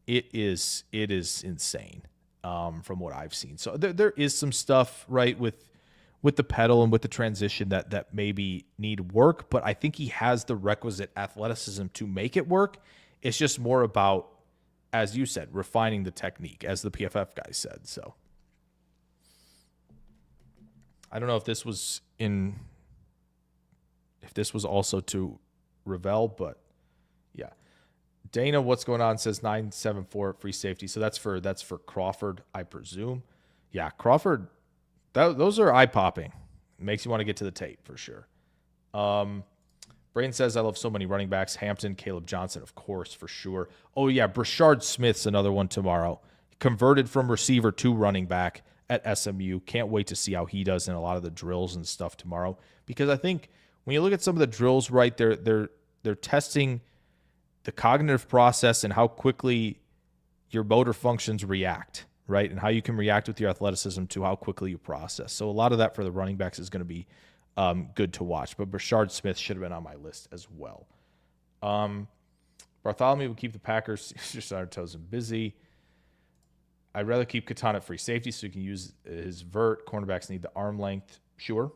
it is insane from what I've seen. So there is some stuff, right, with with the pedal and with the transition that maybe need work, but I think he has the requisite athleticism to make it work. It's just more about, as you said, refining the technique, as the PFF guy said. So I don't know if this was also to Ravel, but yeah. Dana, what's going on, says 974 free safety. So that's for Crawford, I presume. Yeah, Crawford, those are eye-popping. Makes you want to get to the tape for sure. Braden says, I love so many running backs. Hampton, Caleb Johnson, of course, for sure. Oh, yeah, Brashard Smith's another one tomorrow. Converted from receiver to running back at SMU. Can't wait to see how he does in a lot of the drills and stuff tomorrow. Because I think when you look at some of the drills, right, they're testing the cognitive process and how quickly your motor functions react, right? And how you can react with your athleticism to how quickly you process. So a lot of that for the running backs is going to be good to watch. But Brashard Smith should have been on my list as well. Bartholomew will keep the Packers just on our toes and busy. I'd rather keep Katana at free safety so he can use his vert. Cornerbacks need the arm length. Sure.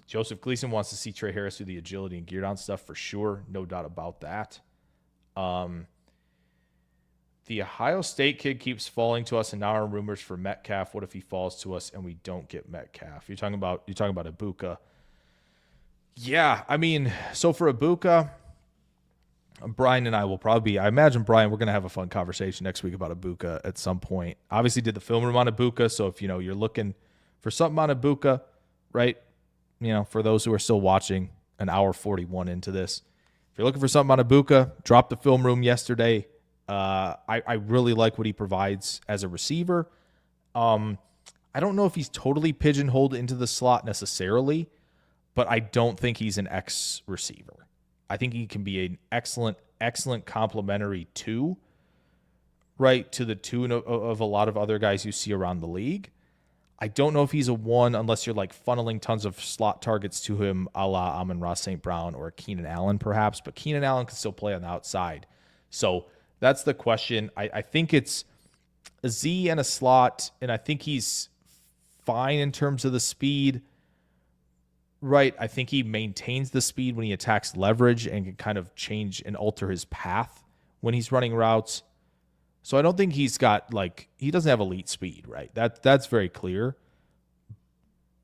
Joseph Gleason wants to see Trey Harris do the agility and gear down stuff for sure. No doubt about that. The Ohio State kid keeps falling to us, and now our rumors for Metcalf. What if he falls to us and we don't get Metcalf? You're talking about Ibuka. Yeah, I mean, so for Ibuka, Brian and I will probably I imagine, Brian, we're going to have a fun conversation next week about Ibuka at some point. Obviously did the film room on Ibuka, so if you're looking for something on Ibuka, right? For those who are still watching an hour 41 into this, if you're looking for something on Ibuka, dropped the film room yesterday. I really like what he provides as a receiver. I don't know if he's totally pigeonholed into the slot necessarily, but I don't think he's an X receiver. I think he can be an excellent complementary to the tune of a lot of other guys you see around the league. I don't know if he's a one unless you're like funneling tons of slot targets to him, a la Amon-Ra St. Brown or Keenan Allen perhaps, but Keenan Allen can still play on the outside. So that's the question. I think it's a Z and a slot, and I think he's fine in terms of the speed. Right. I think he maintains the speed when he attacks leverage and can kind of change and alter his path when he's running routes. So I don't think he's got he doesn't have elite speed, right? That's very clear.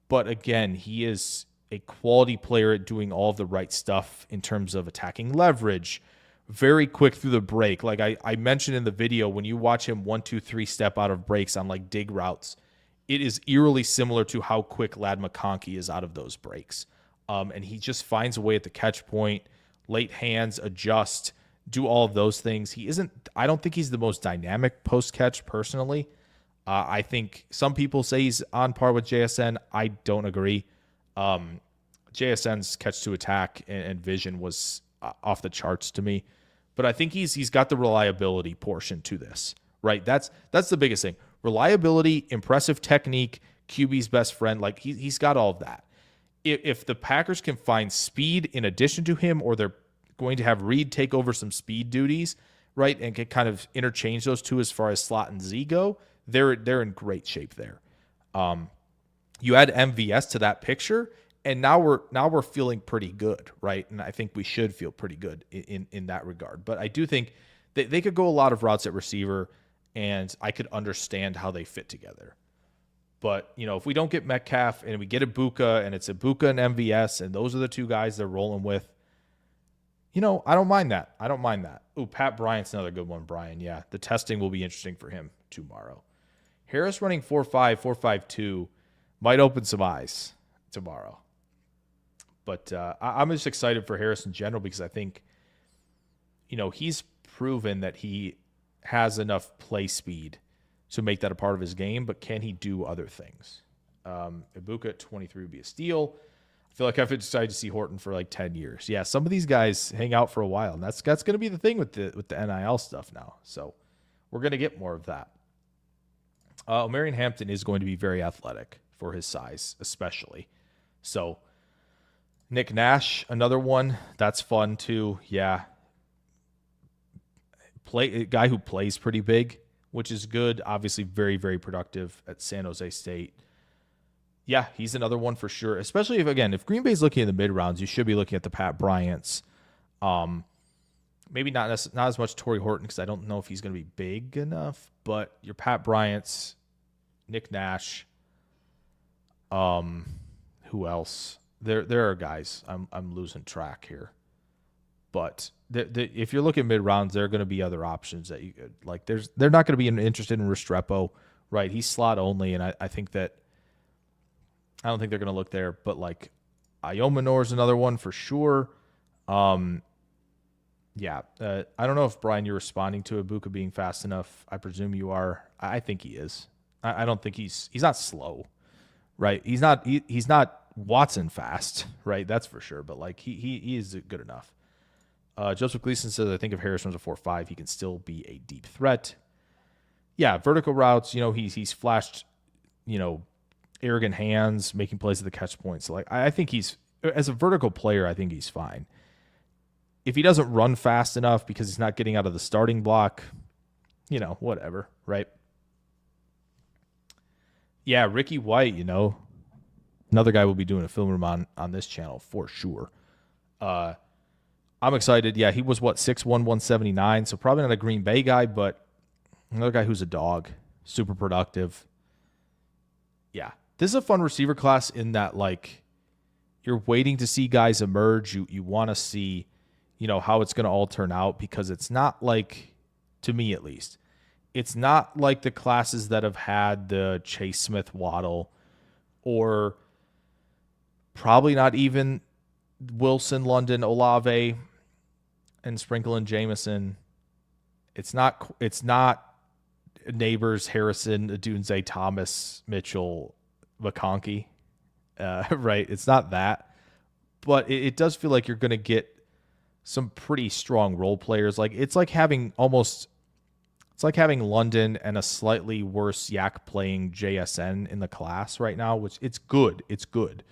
But again, he is a quality player at doing all of the right stuff in terms of attacking leverage, very quick through the break. Like I mentioned in the video, when you watch him 1, 2, 3 step out of breaks on dig routes, it is eerily similar to how quick Ladd McConkey is out of those breaks. And he just finds a way at the catch point, late hands, adjust, do all of those things. I don't think he's the most dynamic post-catch personally. I think some people say he's on par with JSN. I don't agree. JSN's catch to attack and vision was off the charts to me. But I think he's got the reliability portion to this, right? That's the biggest thing. Reliability, impressive technique, QB's best friend. He's got all of that. If the Packers can find speed in addition to him, or they're going to have Reed take over some speed duties, right, and can kind of interchange those two as far as slot and Z go, they're in great shape there. You add MVS to that picture, and now we're feeling pretty good, right? And I think we should feel pretty good in that regard. But I do think they could go a lot of routes at receiver, and I could understand how they fit together. But, if we don't get Metcalf and we get Ibuka, and it's Ibuka and MVS, and those are the two guys they're rolling with, I don't mind that. Ooh, Pat Bryant's another good one, Brian. Yeah, the testing will be interesting for him tomorrow. Harris running 4.5, 4.52 might open some eyes tomorrow. But I'm just excited for Harris in general because I think, he's proven that he has enough play speed to make that a part of his game, but can he do other things? Ibuka at 23 would be a steal. I feel like I've decided to see Horton for 10 years. Yeah, some of these guys hang out for a while, and that's going to be the thing with the NIL stuff now. So we're going to get more of that. Marion Hampton is going to be very athletic for his size, especially. So Nick Nash, another one. That's fun too. Yeah. A guy who plays pretty big, which is good. Obviously very, very productive at San Jose State. Yeah, he's another one for sure. Especially if Green Bay's looking in the mid rounds, you should be looking at the Pat Bryants. Maybe not as much Torrey Horton because I don't know if he's going to be big enough. But your Pat Bryants, Nick Nash. Who else? There are guys. I'm losing track here. But if you're looking mid rounds, there are going to be other options that you could like. They're not going to be interested in Restrepo, right? He's slot only, and I think that. I don't think they're going to look there, but like Iomanor is another one for sure. I don't know if Brian, you're responding to Ibuka being fast enough. I presume you are. I think he is. I don't think he's not slow, right? He's not Watson fast, right? That's for sure. But like he is good enough. Joseph Gleason says, I think if Harris runs a 4.5, he can still be a deep threat. Yeah, vertical routes. He's flashed. Arrogant hands, making plays at the catch point. So like I think he's as a vertical player, I think he's fine. If he doesn't run fast enough because he's not getting out of the starting block, whatever, right? Yeah, Ricky White, another guy we'll be doing a film room on this channel for sure. I'm excited. Yeah, he was 6'1", 179, so probably not a Green Bay guy, but another guy who's a dog, super productive. Yeah. This is a fun receiver class in that, like, you're waiting to see guys emerge. You want to see, how it's going to all turn out because it's not like, to me at least, it's not like the classes that have had the Chase Smith Waddle or probably not even Wilson, London, Olave, and Sprinkle and Jameson. It's not Neighbors, Harrison, Adunze, Thomas, Mitchell, McConkey, right? It's not that, but it does feel like you're going to get some pretty strong role players. Like it's like having London and a slightly worse Yak playing JSN in the class right now, which it's good. It's good.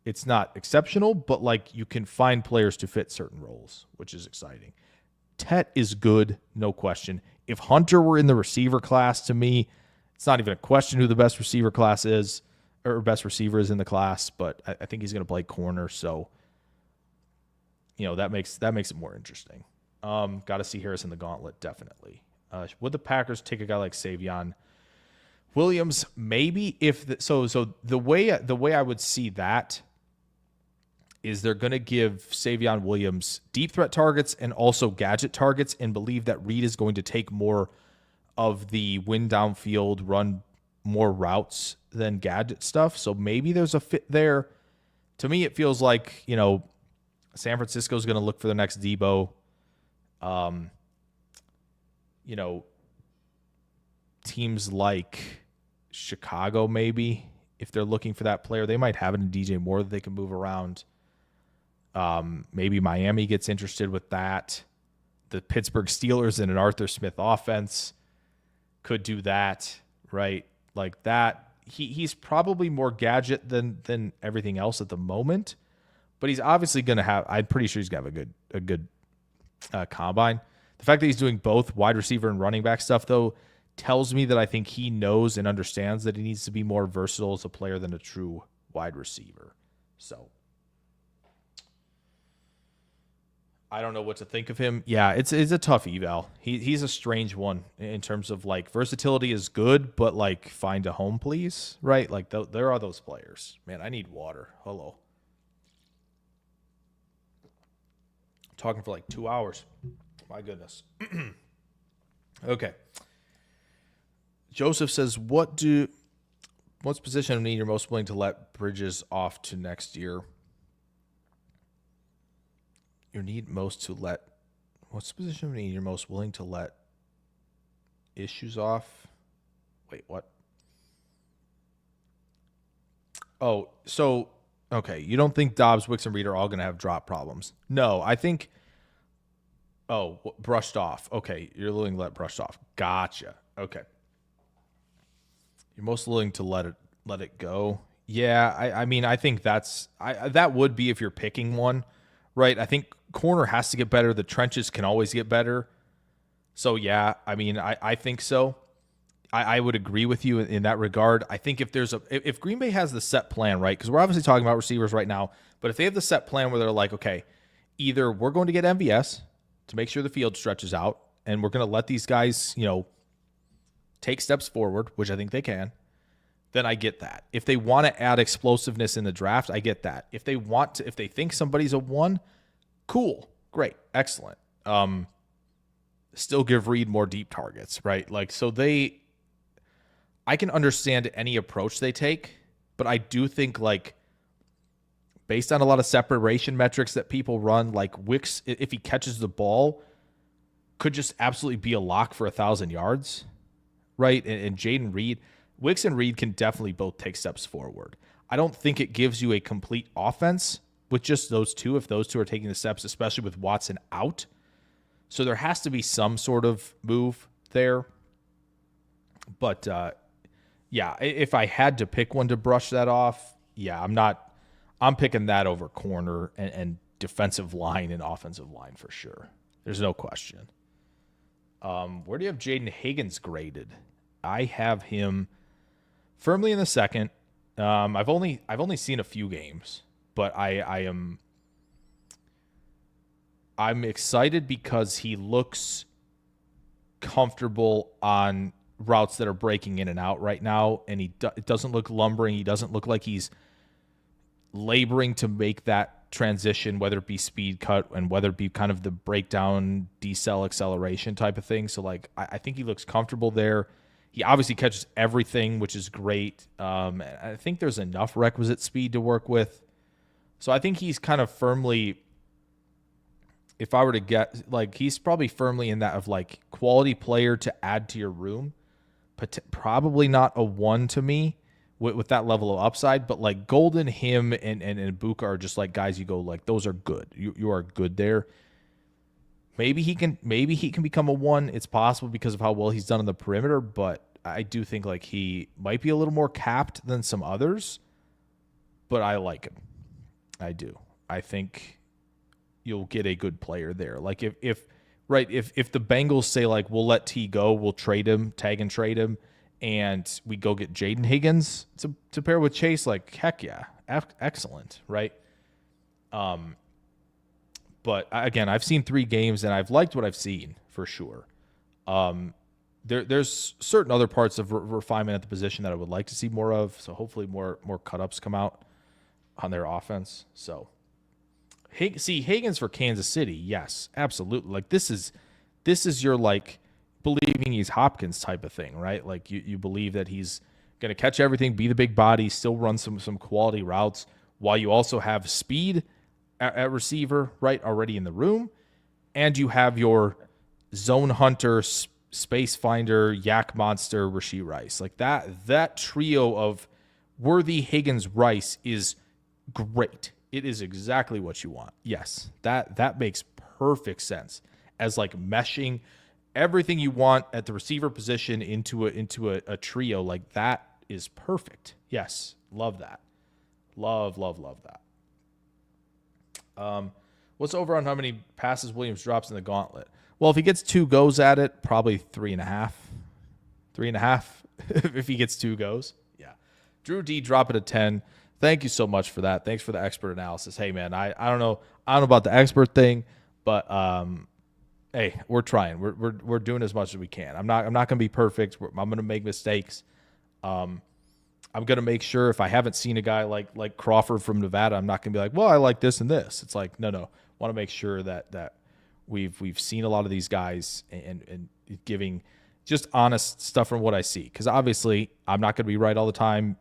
It's not exceptional, but like you can find players to fit certain roles, which is exciting. Tet is good, no question. If Hunter were in the receiver class, to me, it's not even a question who the best receiver class is or best receiver is in the class, but I think he's going to play corner. So, that makes it more interesting. Got to see Harris in the gauntlet. Definitely. Would the Packers take a guy like Savion Williams? Maybe so the way I would see that is they're going to give Savion Williams deep threat targets and also gadget targets and believe that Reed is going to take more of the win downfield, run more routes than gadget stuff. So maybe there's a fit there. To me, it feels like, San Francisco is going to look for the next Debo. Teams like Chicago, maybe, if they're looking for that player, they might have it in DJ Moore that they can move around. Maybe Miami gets interested with that. The Pittsburgh Steelers in an Arthur Smith offense could do that, right? Like that. He's probably more gadget than everything else at the moment, but he's obviously going to have. I'm pretty sure he's going to have a good combine. The fact that he's doing both wide receiver and running back stuff, though, tells me that I think he knows and understands that he needs to be more versatile as a player than a true wide receiver. So I don't know what to think of him. Yeah, it's a tough eval. He's a strange one in terms of like versatility is good, but like find a home, please, right? Like there are those players. Man, I need water. Hello. I'm talking for like 2 hours. My goodness. Okay. Joseph says, what's position of need you're most willing to let Bridges off to next year? Your need most to let, what's the position of need you're most willing to let issues off? Wait, what? Oh, so, okay. You don't think Dobbs, Wicks, and Reed are all going to have drop problems? No, I think, brushed off. Okay, you're willing to let brushed off. Gotcha. Okay. You're most willing to let it go. Yeah, I mean, I think that would be if you're picking one, right? I think corner has to get better. The trenches can always get better. So, yeah, I mean, I think so. I would agree with you in that regard. I think if Green Bay has the set plan, right, because we're obviously talking about receivers right now, but if they have the set plan where they're like, okay, either we're going to get MVS to make sure the field stretches out, and we're going to let these guys, take steps forward, which I think they can, then I get that. If they want to add explosiveness in the draft, I get that. If they think somebody's a 1, cool, great, excellent. Still give Reed more deep targets, right? Like, so I can understand any approach they take, but I do think, like, based on a lot of separation metrics that people run, like Wicks, if he catches the ball, could just absolutely be a lock for 1,000 yards, right? And Jaden Reed, Wicks and Reed can definitely both take steps forward. I don't think it gives you a complete offense with just those two, if those two are taking the steps, especially with Watson out. So there has to be some sort of move there. But, yeah, if I had to pick one to brush that off, yeah, I'm picking that over corner and defensive line and offensive line for sure. There's no question. Where do you have Jaden Higgins graded? I have him firmly in the second. I've only seen a few games, but I'm excited because he looks comfortable on routes that are breaking in and out right now, and it doesn't look lumbering. He doesn't look like he's laboring to make that transition, whether it be speed cut and whether it be kind of the breakdown, decel acceleration type of thing. So, like, I think he looks comfortable there. He obviously catches everything, which is great. I think there's enough requisite speed to work with. So I think he's kind of firmly, if I were to get, like, he's probably firmly in that of, like, quality player to add to your room. Probably not a 1 to me with that level of upside, but, like, Golden, him, and Ibuka are just, like, guys you go, like, those are good. You are good there. Maybe he can become a 1. It's possible because of how well he's done on the perimeter, but I do think, like, he might be a little more capped than some others, but I like him. I do. I think you'll get a good player there. Like, if the Bengals say, like, we'll let T go, we'll trade him, tag and trade him, and we go get Jaden Higgins to pair with Chase, like, heck yeah, excellent, right? But again, I've seen 3 games and I've liked what I've seen for sure. There's certain other parts of refinement at the position that I would like to see more of. So hopefully more cut-ups come out on their offense. So Higgins for Kansas City, yes, absolutely. Like, this is your, like, believing he's Hopkins type of thing, right? Like, you believe that he's going to catch everything, be the big body, still run some quality routes, while you also have speed at receiver, right, already in the room, and you have your zone hunter, space finder, yak monster, Rashee Rice. Like, that trio of Worthy, Higgins, Rice is great. It is exactly what you want. Yes, that makes perfect sense as, like, meshing everything you want at the receiver position into a trio. Like, that is perfect. Yes, love that. Love that. What's over on how many passes Williams drops in the gauntlet? Well, if he gets 2 goes at it, probably 3.5. 3.5 if he gets 2 goes. Yeah. Drew D, drop it a 10. Thank you so much for that. Thanks for the expert analysis. Hey, man, I don't know about the expert thing, but hey, we're trying. We're doing as much as we can. I'm not going to be perfect. I'm going to make mistakes. I'm going to make sure if I haven't seen a guy like Crawford from Nevada, I'm not going to be like, well, I like this and this. It's like, no. Want to make sure that we've seen a lot of these guys and giving just honest stuff from what I see. Because obviously I'm not going to be right all the time.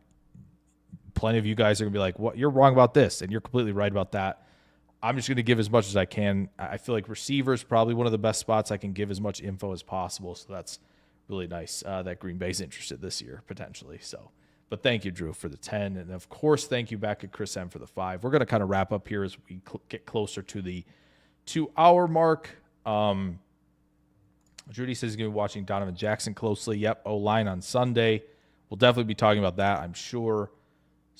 Plenty of you guys are going to be like, what, you're wrong about this, and you're completely right about that. I'm just going to give as much as I can. I feel like receiver is probably one of the best spots I can give as much info as possible. So that's really nice that Green Bay's interested this year, potentially. So, but thank you, Drew, for the 10. And, of course, thank you back at Chris M for the 5. We're going to kind of wrap up here as we get closer to the 2-hour mark. Judy says he's going to be watching Donovan Jackson closely. Yep, O-line on Sunday. We'll definitely be talking about that, I'm sure.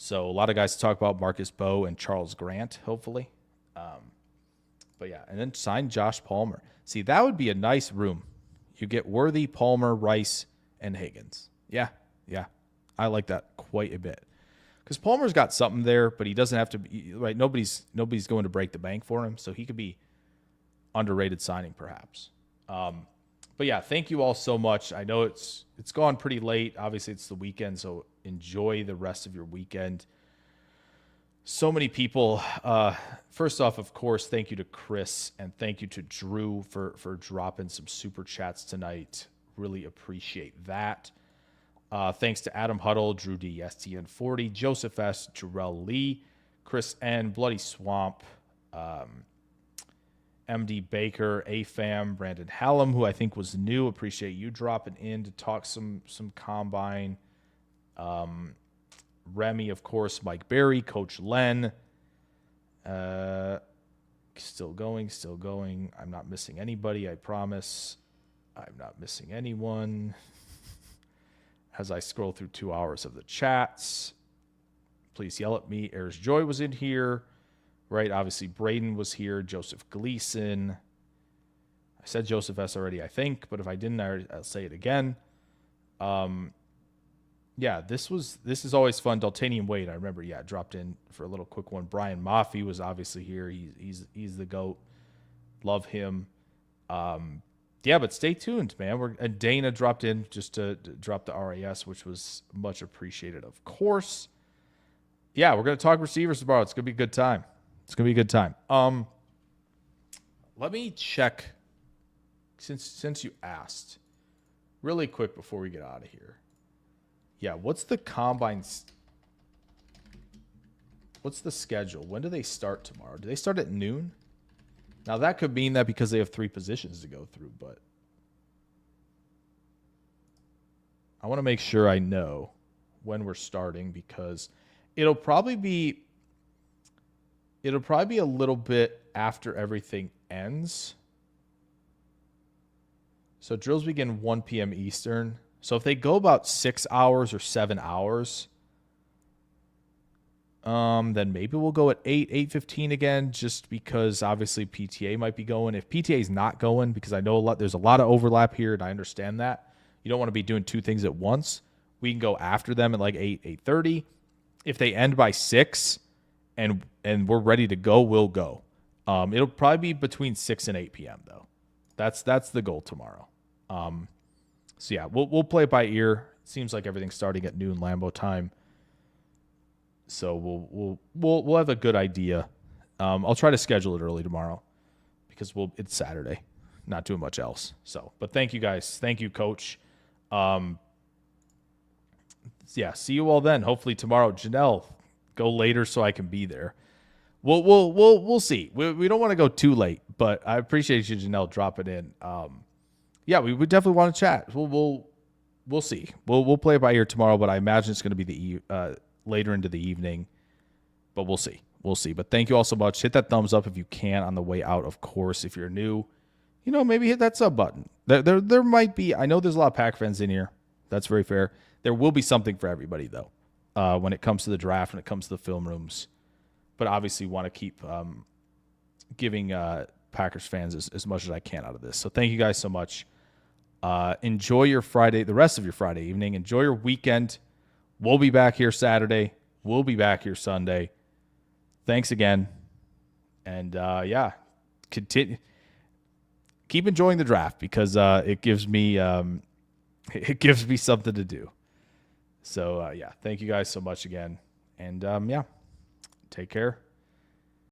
So a lot of guys to talk about, Marcus Bowe and Charles Grant, hopefully. But, yeah, and then sign Josh Palmer. See, that would be a nice room. You get Worthy, Palmer, Rice, and Higgins. Yeah. I like that quite a bit. Because Palmer's got something there, but he doesn't have to be, right? Nobody's going to break the bank for him, so he could be underrated signing perhaps. But yeah, thank you all so much. I know it's gone pretty late. Obviously, it's the weekend, so enjoy the rest of your weekend. So many people. First off, of course, thank you to Chris and thank you to Drew for dropping some super chats tonight. Really appreciate that. Thanks to Adam Huddle, Drew D, STN40, Joseph S, Jarrell Lee, Chris N, Bloody Swamp, MD Baker, AFAM, Brandon Hallam, who I think was new. Appreciate you dropping in to talk some combine. Remy, of course, Mike Berry, Coach Len. Still going. I'm not missing anybody, I promise. I'm not missing anyone. As I scroll through 2 hours of the chats, please yell at me. Ayers Joy was in here, right? Obviously, Braden was here. Joseph Gleason. I said Joseph S. already, I think, but if I didn't, I'll say it again. Yeah, this is always fun. Daltanian Wade, I remember, dropped in for a little quick one. Brian Maffey was obviously here. He's the GOAT. Love him. Yeah, but stay tuned, man. And Dana dropped in just to drop the RAS, which was much appreciated, of course. Yeah, we're going to talk receivers tomorrow. It's going to be a good time. Let me check, since you asked, really quick before we get out of here. Yeah, what's the combines? What's the schedule? When do they start tomorrow? Do they start at noon? Now, that could mean that because they have 3 positions to go through, but I want to make sure I know when we're starting because it'll probably be a little bit after everything ends. So drills begin 1 p.m. Eastern. So if they go about 6 hours or 7 hours, then maybe we'll go at 8:15 again, just because obviously PTA might be going. If PTA is not going, because I know there's a lot of overlap here, and I understand that. You don't want to be doing 2 things at once. We can go after them at like 8:30. If they end by 6 and we're ready to go, we'll go. It'll probably be between 6 and 8 p.m. though. That's the goal tomorrow. So yeah, we'll play it by ear. It seems like everything's starting at noon Lambeau time. So we'll have a good idea. I'll try to schedule it early tomorrow because it's Saturday, not doing much else. So, but thank you guys. Thank you, Coach. Yeah, see you all then. Hopefully tomorrow. Janelle, go later so I can be there. We'll see. We don't want to go too late, but I appreciate you, Janelle, dropping in. Yeah, we would definitely want to chat. We'll see. We'll play it by ear tomorrow, but I imagine it's going to be later into the evening, but we'll see. But thank you all so much. Hit that thumbs up if you can on the way out. Of course, if you're new, maybe hit that sub button. There might be. I know there's a lot of Pack fans in here. That's very fair. There will be something for everybody though, when it comes to the draft, when it comes to the film rooms. But obviously, want to keep giving Packers fans as much as I can out of this. So thank you guys so much. Enjoy your Friday, the rest of your Friday evening. Enjoy your weekend. We'll be back here Saturday. We'll be back here Sunday. Thanks again. And continue. Keep enjoying the draft because it gives me something to do. So thank you guys so much again. And take care.